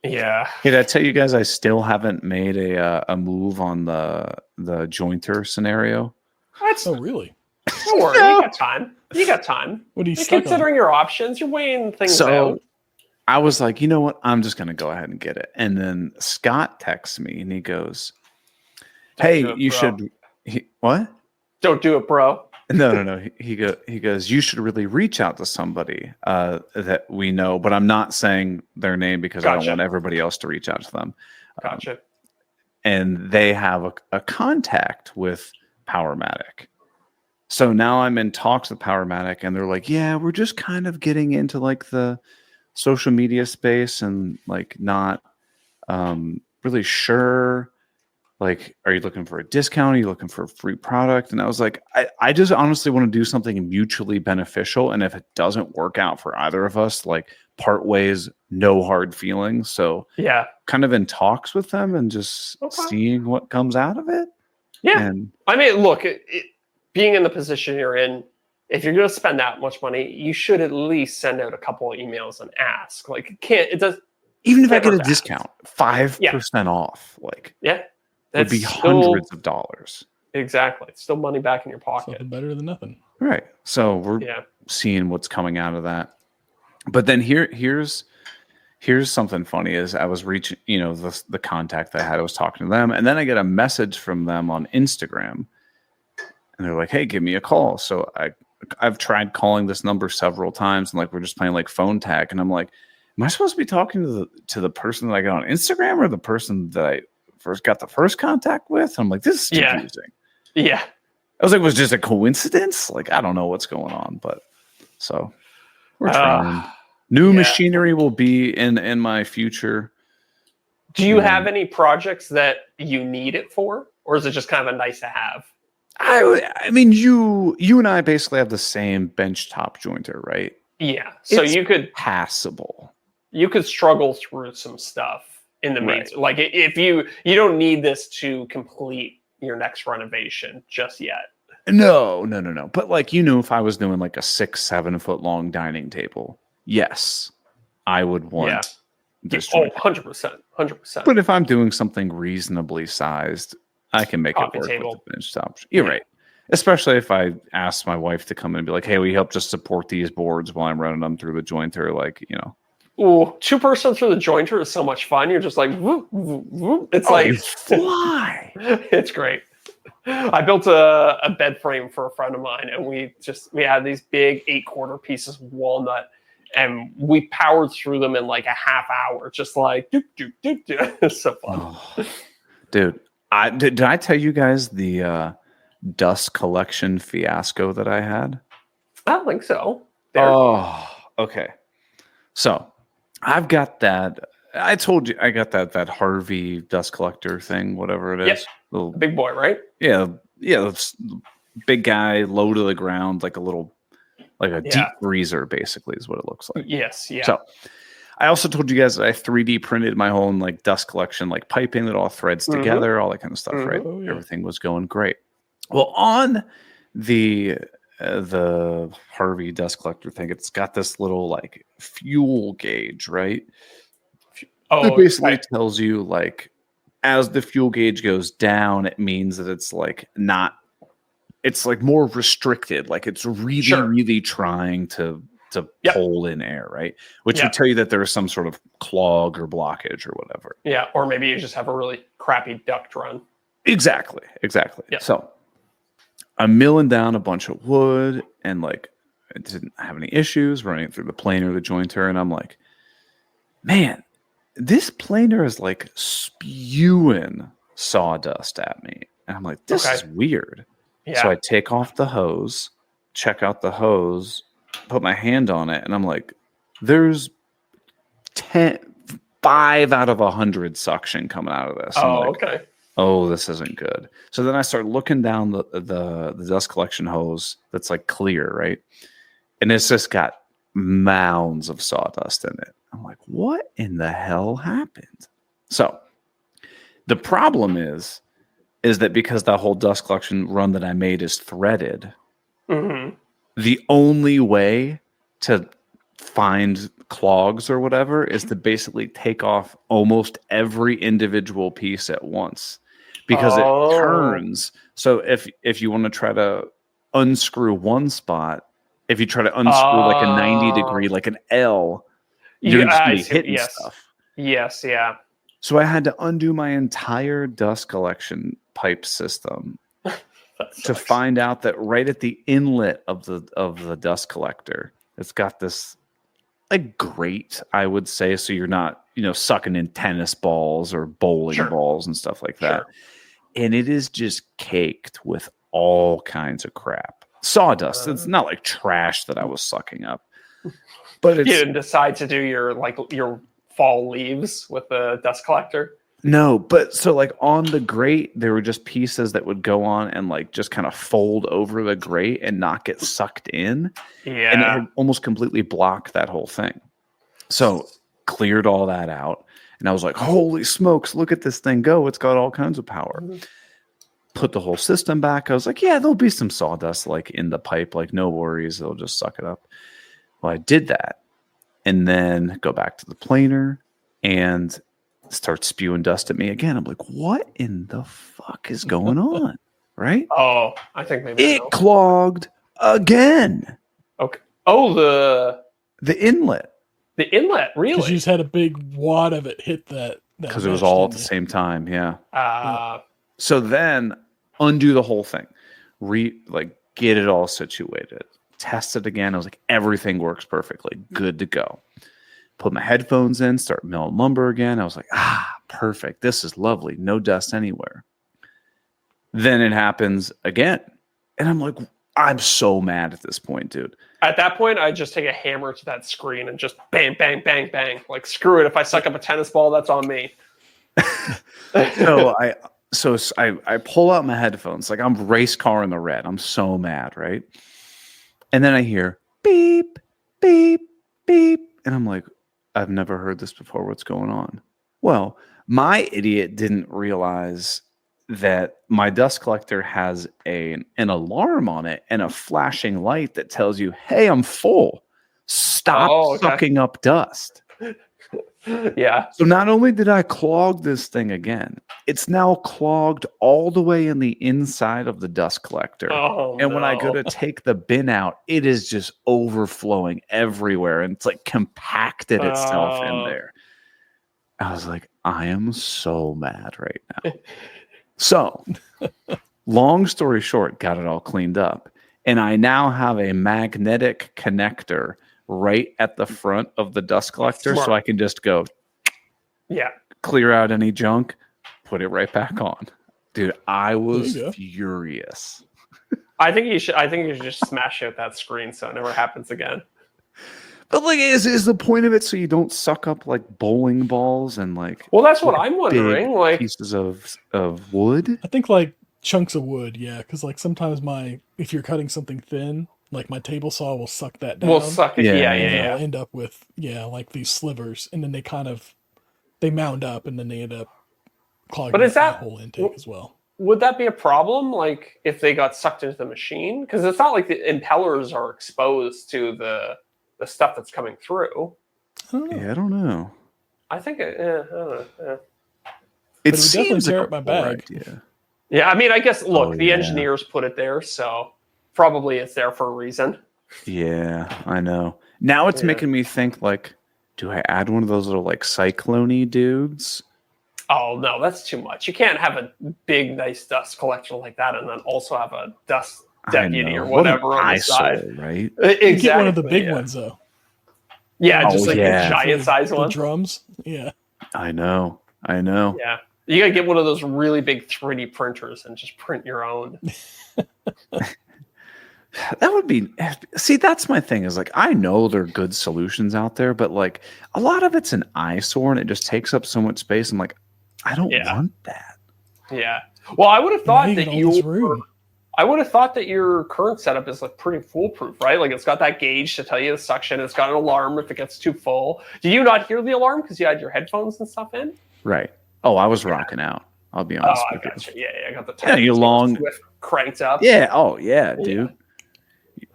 yeah. did I tell you guys I still haven't made a move on the jointer scenario? That's Oh, really? don't worry. You got time. You got time. What are you You're stuck on? considering your options. You're weighing things So out. I was like, you know what? I'm just going to go ahead and get it. And then Scott texts me and he goes, "Hey, do it, you bro. should." What? Don't do it, bro. No. He goes, "You should really reach out to somebody that we know." But I'm not saying their name because I don't Gotcha. want everybody else to reach out to them. Gotcha. And they have a contact with Powermatic. So now I'm in talks with Powermatic, and they're like, "Yeah, we're just kind of getting into like the social media space and like not really sure. Like, are you looking for a discount? Are you looking for a free product?" And I was like, I just honestly want to do something mutually beneficial. And if it doesn't work out for either of us, like part ways, no hard feelings. So Yeah. kind of in talks with them and just Okay. seeing what comes out of it. Yeah. And I mean, look, being in the position you're in, if you're going to spend that much money, you should at least send out a couple of emails and ask. Like, it does. even if I Never get a bad. discount, 5% off, like Yeah. would be That's still- hundreds of dollars. Exactly. It's still money back in your pocket. Something better than nothing. Right. So we're Yeah. seeing what's coming out of that. But then here's something funny is I was reaching, the contact that I had, I was talking to them, and then I get a message from them on Instagram, and they're like, "Hey, give me a call." So I've tried calling this number several times, and like we're just playing like phone tag, and I'm like, am I supposed to be talking to the person that I got on Instagram or the person that I first got the first contact with? I'm like, this is Yeah. confusing. Yeah. I was like, was it just a coincidence? Like, I don't know what's going on, but so we're trying. New yeah. machinery will be in my future. Do you have any projects that you need it for? Or is it just kind of a nice to have? I mean, you and I basically have the same benchtop jointer, right? Yeah. So It's you could passable. struggle through some stuff in the Right. meantime. Like if you don't need this to complete your next renovation just yet. No. But like, if I was doing like a 6-7 foot long dining table, yes, I would want Yeah. this Oh, joint. 100%. 100%. But if I'm doing something reasonably sized, I can make Coffee it work table. with the bench top. You're Yeah. right. Especially if I ask my wife to come in and be like, "Hey, will you help just support these boards while I'm running them through the jointer?" Like, Ooh, 2-person through the jointer is so much fun. You're just like, whoop, whoop, whoop. It's like, you fly. it's great. I built a bed frame for a friend of mine, and we had these big 8-quarter pieces of walnut, and we powered through them in like a half hour, just like, doop, doop, doop, doop. It's so fun. Oh, dude, did I tell you guys the dust collection fiasco that I had? I don't think so. There. Oh, okay. So I've got that. I told you I got that Harvey dust collector thing, whatever it is. Yep. Little, Big boy, right? yeah. It's big guy, low to the ground, like a deep freezer, basically, is what it looks like. Yes. Yeah. So I also told you guys that I 3D printed my own like dust collection, like piping that all threads together, all that kind of stuff, right? Oh, yeah. Everything was going great. Well, on the Harvey dust collector thing, it's got this little like fuel gauge, right? It basically right. tells you like as the fuel gauge goes down, it means that it's like it's like more restricted, like it's really trying to pull in air, right? Which would tell you that there is some sort of clog or blockage or whatever. Yeah, or maybe you just have a really crappy duct run. Exactly. Yeah. So I'm milling down a bunch of wood and like it didn't have any issues running it through the planer, the jointer, and I'm like, man, this planer is like spewing sawdust at me. And I'm like, this is weird. Yeah. So I take off the hose, check out the hose, put my hand on it, and I'm like, there's 5 out of 100 suction coming out of this. I'm like, okay. oh, this isn't good. So then I start looking down the dust collection hose that's like clear, right? And it's just got mounds of sawdust in it. I'm like, what in the hell happened? So the problem is that because that whole dust collection run that I made is threaded, the only way to find clogs or whatever is to basically take off almost every individual piece at once, because it turns. So if you want to try to unscrew one spot, if you try to unscrew like a 90-degree, like an L, you're just going to be hitting stuff. Yes, yeah. So I had to undo my entire dust collection pipe system to find out that right at the inlet of the dust collector, it's got this like grate, I would say, so you're not, sucking in tennis balls or bowling balls and stuff like that. And it is just caked with all kinds of crap. Sawdust. It's not like trash that I was sucking up. But it's, you didn't decide to do your fall leaves with the dust collector? No, but so like on the grate, there were just pieces that would go on and like just kind of fold over the grate and not get sucked in. Yeah. And it had almost completely blocked that whole thing. So cleared all that out. And I was like, holy smokes, look at this thing go. It's got all kinds of power. Put the whole system back. I was like, yeah, there'll be some sawdust like in the pipe. Like, no worries. They'll just suck it up. Well, I did that. And then go back to the planer and start spewing dust at me again. I'm like, what in the fuck is going on? Right? Oh, I think maybe it clogged again. Okay. Oh, the inlet. The inlet, really? Because you just had a big wad of it hit that. Because it was all at the same time, yeah. So then undo the whole thing. Get it all situated. Test it again. I was like, everything works perfectly. Good to go. Put my headphones in, start milling lumber again. I was like, perfect. This is lovely. No dust anywhere. Then it happens again. And I'm like, I'm so mad at this point, dude. At that point, I just take a hammer to that screen and just bang, bang, bang, bang. Like, screw it. If I suck up a tennis ball, that's on me. So I pull out my headphones. Like, I'm race car in the red. I'm so mad, right? And then I hear beep, beep, beep. And I'm like, I've never heard this before. What's going on? Well, my idiot didn't realize that my dust collector has an alarm on it and a flashing light that tells you, hey, I'm full. Stop sucking up dust. Yeah. So not only did I clog this thing again, it's now clogged all the way in the inside of the dust collector. And when I go to take the bin out, it is just overflowing everywhere. And it's like compacted itself in there. I was like, I am so mad right now. So long story short, got it all cleaned up. And I now have a magnetic connector right at the front of the dust collector. So I can just go, clear out any junk, put it right back on. Dude, I was furious. I think you should just smash out that screen so it never happens again. But like, is the point of it so you don't suck up like bowling balls and like? Well, that's what I'm wondering. Like pieces of wood. I think like chunks of wood, yeah. Because like sometimes if you're cutting something thin, like my table saw will suck that down. We'll suck it. Yeah. I'll end up with like these slivers, and then they mound up, and then they end up clogging. But is that whole intake as well? Would that be a problem? Like if they got sucked into the machine, because it's not like the impellers are exposed to the stuff that's coming through. I don't know. I think I don't know. Yeah. It seems like my bag. Idea. Yeah, I mean, I guess look, the engineers put it there, so probably it's there for a reason. Yeah, I know. Now it's making me think like, do I add one of those little like cyclone-y dudes? Oh no, that's too much. You can't have a big, nice dust collector like that and then also have a dust deputy or What an whatever on the side. eyesore, right? Exactly. You get one of the big yeah. ones though. Yeah, Oh, just like yeah. a giant size The one. drums. Yeah. I know. Yeah. You gotta get one of those really big 3D printers and just print your own. That would be, see, that's my thing is like, I know there are good solutions out there, but like a lot of it's an eyesore and it just takes up so much space. I'm like, I don't want that. Yeah. Well, I would have thought that room. I would have thought that your current setup is like pretty foolproof, right? Like it's got that gauge to tell you the suction. It's got an alarm if it gets too full. Did you not hear the alarm because you had your headphones and stuff in? Right. Oh, I was rocking out. I'll be honest with I got you. you. Yeah, I got the you long Swift cranked up. Yeah. Oh, yeah, dude.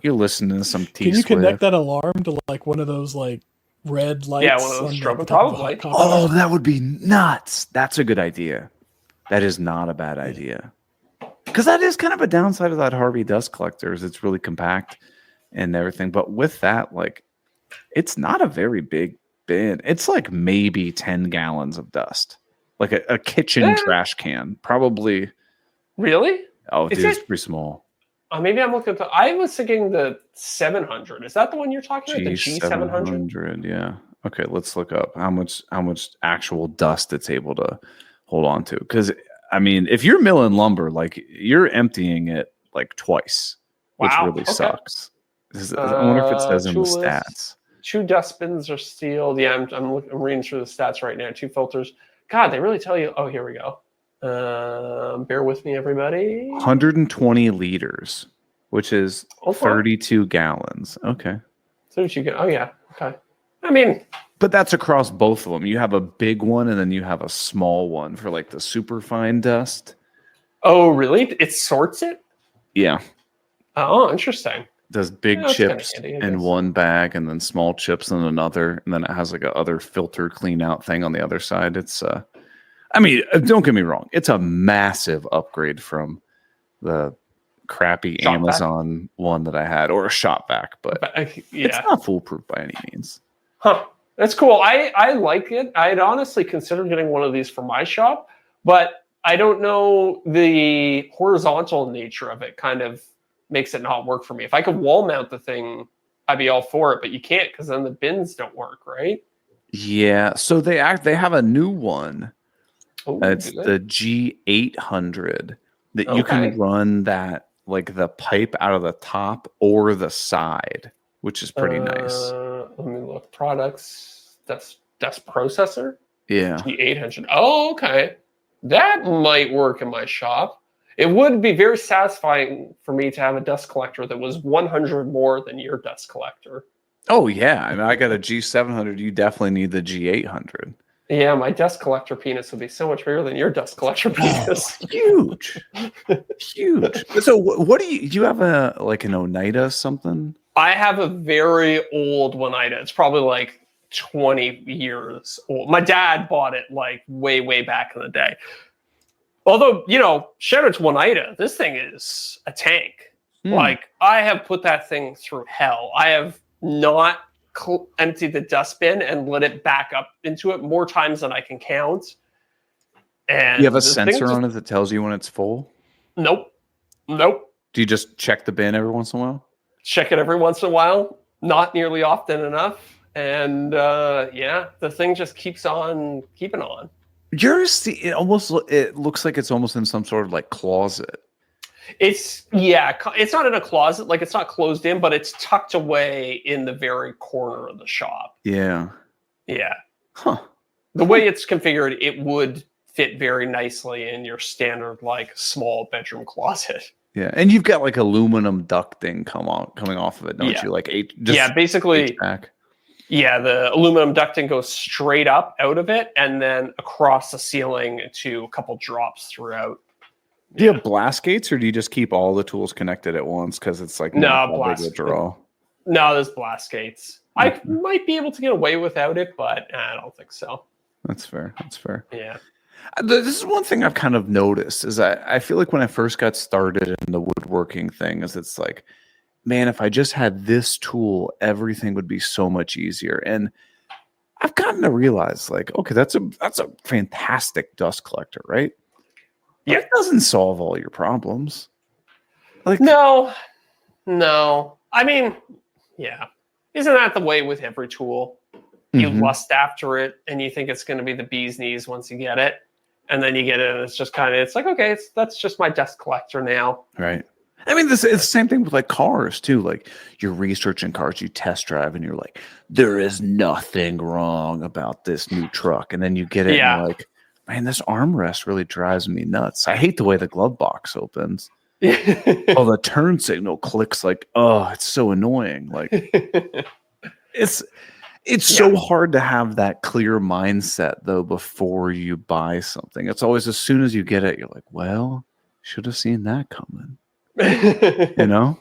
You're listening to some T. Can you connect that alarm to like one of those like red lights? Yeah, one of those strobe probably. Oh, that would be nuts. That's a good idea. That is not a bad idea. Because that is kind of a downside of that Harvey dust collector is it's really compact and everything. But with that, like, it's not a very big bin. It's like maybe 10 gallons of dust. Like a kitchen trash can. Probably. Really? Oh, dude, it's pretty small. Maybe I'm looking at I was thinking the 700. Is that the one you're talking about? The G700? Yeah. Okay, let's look up how much actual dust it's able to hold on to. Because I mean, if you're milling lumber, like you're emptying it like twice, which really sucks. I wonder if it says in the stats. 2 dustbins are sealed. Yeah, I'm reading through the stats right now. 2 filters. God, they really tell you. Oh, here we go. Bear with me, everybody. 120 liters, which is 32 gallons. Okay. 32 gallons. Oh, yeah. Okay. I mean, but that's across both of them. You have a big one and then you have a small one for like the super fine dust. Oh, really? It sorts it? Yeah. Oh, interesting. Does big chips in one bag and then small chips in another, and then it has like a other filter clean out thing on the other side. It's I mean, don't get me wrong, it's a massive upgrade from the crappy Amazon one that I had, or a shop vac, but it's not foolproof by any means. Huh. That's cool. I like it. I'd honestly consider getting one of these for my shop, but I don't know, the horizontal nature of it kind of makes it not work for me. If I could wall mount the thing, I'd be all for it, but you can't because then the bins don't work, right? Yeah. So they have a new one. Ooh, it's the G800 that you can run that like the pipe out of the top or the side, which is pretty nice. Let me look. Products, dust processor. Yeah. G800. Oh, okay. That might work in my shop. It would be very satisfying for me to have a dust collector that was 100 more than your dust collector. Oh, yeah. I mean, I got a G700. You definitely need the G800. Yeah, my dust collector penis would be so much bigger than your dust collector penis. Huge. Huge. So what do you have like an Oneida something? I have a very old Oneida. It's probably like 20 years old. My dad bought it like way, way back in the day. Although, shout out to Oneida, this thing is a tank. Like, I have put that thing through hell. I have not emptied the dustbin and let it back up into it more times than I can count. And you have a sensor on it that tells you when it's full? Nope. Do you just check the bin every once in a while? Check it every once in a while. Not nearly often enough. And the thing just keeps on keeping on. Yours, it looks like it's almost in some sort of like closet. It's not in a closet, like it's not closed in, but it's tucked away in the very corner of the shop. Yeah. Huh. The way it's configured, it would fit very nicely in your standard like small bedroom closet. Yeah, and you've got like aluminum ducting coming off of it, don't you? Like basically. HVAC. Yeah, the aluminum ducting goes straight up out of it and then across the ceiling to a couple drops throughout. Do you have blast gates or do you just keep all the tools connected at once because it's like blast draw? No, there's blast gates. I might be able to get away without it, but I don't think so. That's fair. Yeah. This is one thing I've kind of noticed is I feel like when I first got started in the woodworking thing is it's like, man, if I just had this tool, everything would be so much easier. And I've gotten to realize, like, okay, that's a fantastic dust collector, right? But it doesn't solve all your problems. Like, No. I mean, yeah. Isn't that the way with every tool? You mhm, lust after it and you think it's going to be the bee's knees once you get it. And then you get it and it's just kind of, it's like, okay, that's just my dust collector now. right. I mean, it's the same thing with like cars too. Like you're researching cars, you test drive, and you're like, there is nothing wrong about this new truck. And then you get it, and Yeah. you're like, man, this armrest really drives me nuts. I hate the way the glove box opens. Oh, the turn signal clicks like, oh, it's so annoying. Like it's so hard to have that clear mindset though before you buy something. It's always as soon as you get it, you're like, well, should have seen that coming. You know?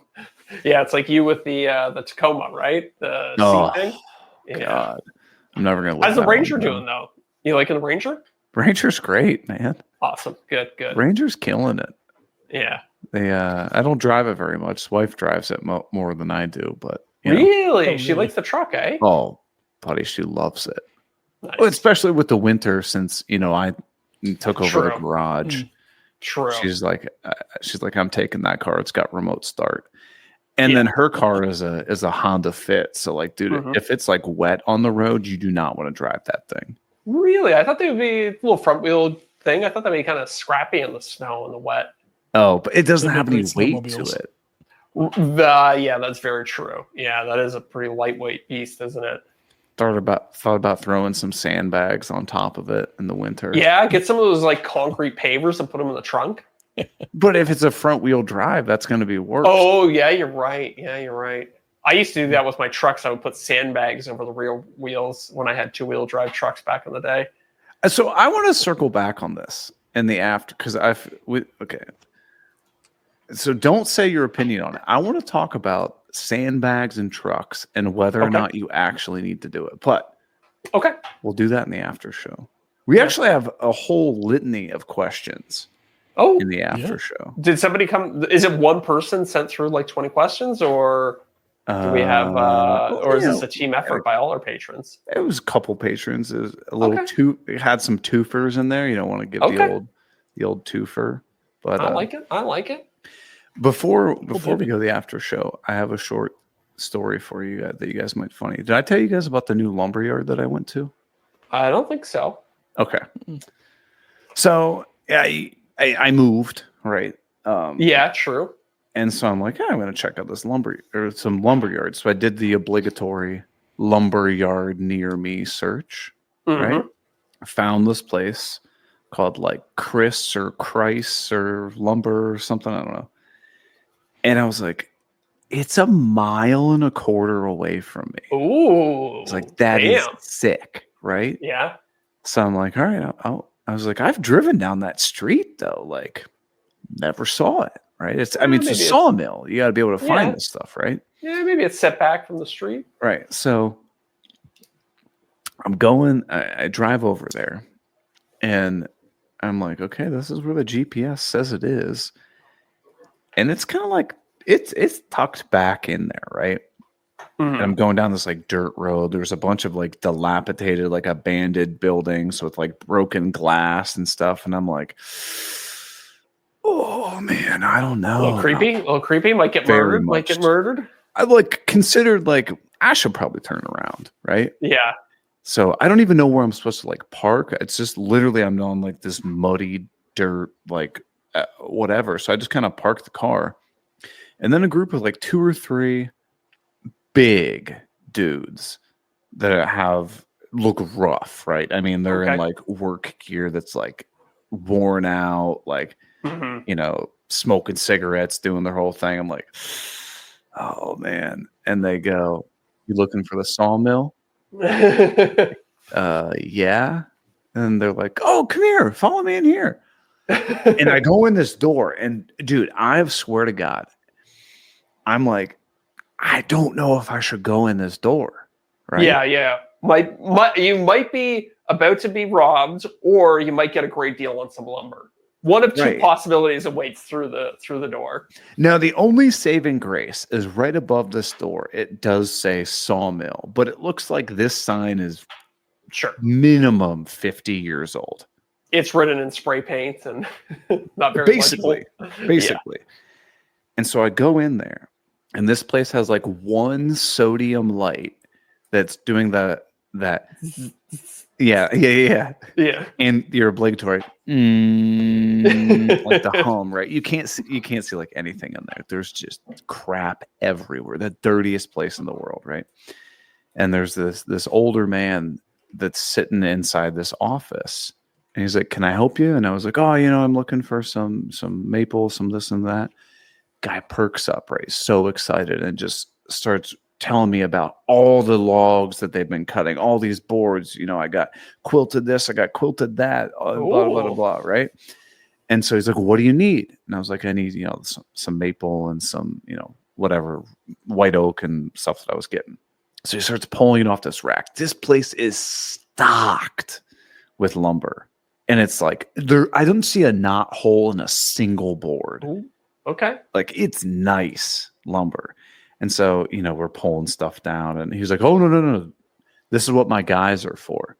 Yeah, it's like you with the Tacoma, right? The Oh, seat thing. Yeah. God. I'm never gonna. How's the Ranger doing though? You liking the Ranger? Ranger's great, man. Awesome. Good. Ranger's killing it. Yeah. They I don't drive it very much. Wife drives it more than I do, but you know. Really? Oh, She really? likes the truck, eh? Oh, buddy, she loves it. Nice. Well, especially with the winter, since I took over the True. garage. True. She's like, I'm taking that car. It's got remote start. And then her car is a Honda Fit. So like, dude, if it's like wet on the road, you do not want to drive that thing. Really? I thought they would be a little front wheel thing. I thought that'd be kind of scrappy in the snow and the wet. Oh, but it doesn't They're have any great weight to snowmobiles. it. Yeah, that's very true. Yeah, that is a pretty lightweight beast, isn't it? Thought about throwing some sandbags on top of it in the winter. Yeah, get some of those like concrete pavers and put them in the trunk. But if it's a front wheel drive, that's going to be worse. Oh, yeah, you're right. I used to do that with my trucks. I would put sandbags over the rear wheels when I had 2-wheel drive trucks back in the day. So I want to circle back on this in the after because okay. So don't say your opinion on it. I want to talk about sandbags and trucks and whether or not you actually need to do it. But Okay. we'll do that in the after show. We actually have a whole litany of questions Oh, in the after show. did somebody come? Is it one person sent through like 20 questions, or do we have, or is this a team effort by all our patrons? It was a couple patrons. It was a little it had some twofers in there. You don't want to give the old twofer. But I like it. Before we go to the after show, I have a short story for you that you guys might funny. Did I tell you guys about the new lumberyard that I went to? I don't think so. Okay. So I moved, right? Yeah, true. And so I'm like, I'm going to check out this some lumberyard. So I did the obligatory lumberyard near me search, right? I found this place called like Chris or Christ or Lumber or something. I don't know. And I was like, it's 1.25 miles away from me. Ooh. It's like, that is sick, right? Yeah. So I'm like, all right. I was like, I've driven down that street though. Like, never saw it, right? It's a sawmill. You got to be able to find this stuff, right? Yeah, maybe it's set back from the street. Right. So I'm going, I drive over there and I'm like, okay, this is where the GPS says it is. And it's kind of like, it's tucked back in there, right? And I'm going down this like dirt road. There's a bunch of like dilapidated, like abandoned buildings with like broken glass and stuff. And I'm like, oh man, I don't know. A little creepy. Might get murdered. I like considered like I should probably turn around, right? Yeah. So I don't even know where I'm supposed to like park. It's just literally I'm on like this muddy dirt, like whatever. So I just kind of parked the car. And then a group of like 2 or 3 big dudes that look rough, right? I mean, they're in like work gear that's like worn out, like, smoking cigarettes, doing their whole thing. I'm like, oh man. And they go, you looking for the sawmill? Yeah. And they're like, oh, come here, follow me in here. And I go in this door and dude, I swear to God, I'm like, I don't know if I should go in this door. Right. Yeah. You might be about to be robbed, or you might get a great deal on some lumber. One of two possibilities awaits through the door. Now, the only saving grace is right above this door. It does say sawmill, but it looks like this sign is minimum 50 years old. It's written in spray paint and not very basically. Yeah. And so I go in there, and this place has like one sodium light that's doing that. Yeah. Yeah. And your obligatory like the hum, right? You can't see like anything in there. There's just crap everywhere. The dirtiest place in the world, right? And there's this older man that's sitting inside this office, and he's like, "Can I help you?" And I was like, "Oh, I'm looking for some maple, some this and that." Guy perks up, right? He's so excited and just starts telling me about all the logs that they've been cutting, all these boards. I got quilted this, I got quilted that, blah, blah, blah, blah, right? And so he's like, "What do you need?" And I was like, "I need, some maple and some, whatever, white oak and stuff that I was getting." So he starts pulling it off this rack. This place is stocked with lumber. And it's like, I don't see a knot hole in a single board. Ooh, okay. Like, it's nice lumber. And so, we're pulling stuff down, and he's like, "Oh, no. This is what my guys are for."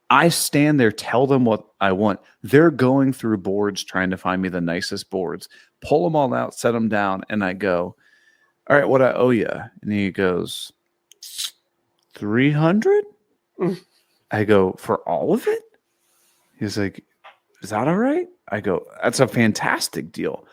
I stand there, tell them what I want. They're going through boards, trying to find me the nicest boards, pull them all out, set them down. And I go, "All right, what I owe you?" And he goes, 300. I go, "For all of it?" He's like, "Is that all right?" I go, "That's a fantastic deal."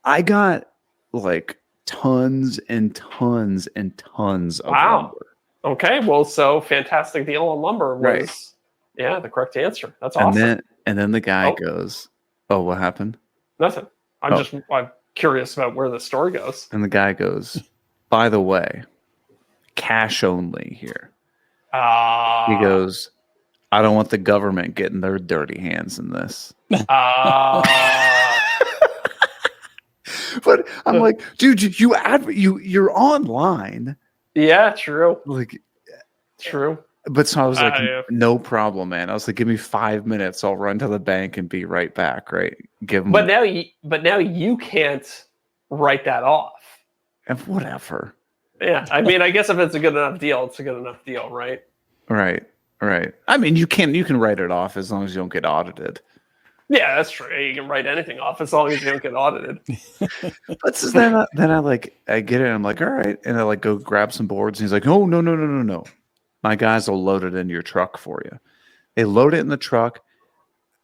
I got like tons and tons and tons of lumber. Okay, well, so fantastic deal on lumber was the correct answer. That's awesome. And then the guy goes, "Oh, what happened?" Nothing. I'm curious about where the story goes. And the guy goes, "By the way, cash only here." He goes, "I don't want the government getting their dirty hands in this." But I'm like, "Dude, you're online." Yeah, true. Like, True. but so I was like, Yeah. "No problem, man." I was like, "Give me 5 minutes. I'll run to the bank and be right back." Right? Give him. But now you can't write that off. Whatever. Yeah, I mean, I guess if it's a good enough deal, it's a good enough deal, right? Right. I mean, you can write it off as long as you don't get audited. Yeah, that's true. You can write anything off as long as you don't get audited. But so then I get it. And I'm like, "All right," and I like go grab some boards. And he's like, "Oh, no. My guys will load it in your truck for you." They load it in the truck.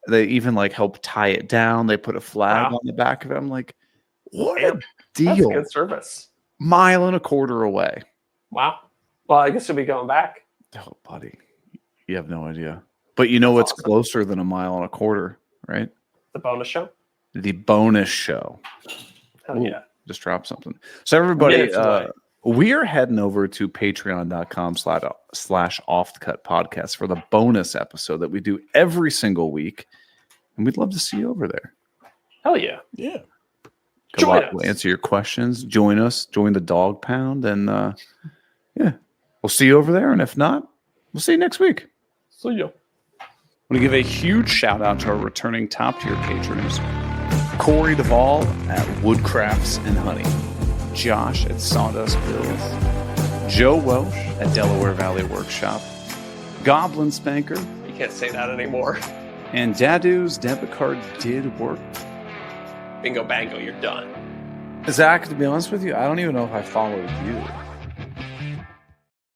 They even like help tie it down. They put a flag on the back of it. I'm like, what a deal! That's good service. 1.25 miles away. Wow. Well, I guess you'll be going back. Oh, buddy, you have no idea. But you know what's awesome. closer than 1.25 miles, right? The bonus show. The bonus show. Hell yeah. Just drop something. So everybody, Minutes away. we are heading over to patreon.com/offthecut podcast for the bonus episode that we do every single week. And we'd love to see you over there. Hell yeah. Yeah. We'll answer your questions. Join us. Join the dog pound. And we'll see you over there. And if not, we'll see you next week. See ya. I want to give a huge shout out to our returning top tier patrons: Corey Duvall at Woodcrafts and Honey, Josh at Sawdust Bills, Joe Welsh at Delaware Valley Workshop, Goblin Spanker, You can't say that anymore. and Dadu's debit card did work. Bingo bango, you're done. Zach, to be honest with you, I don't even know if I followed you.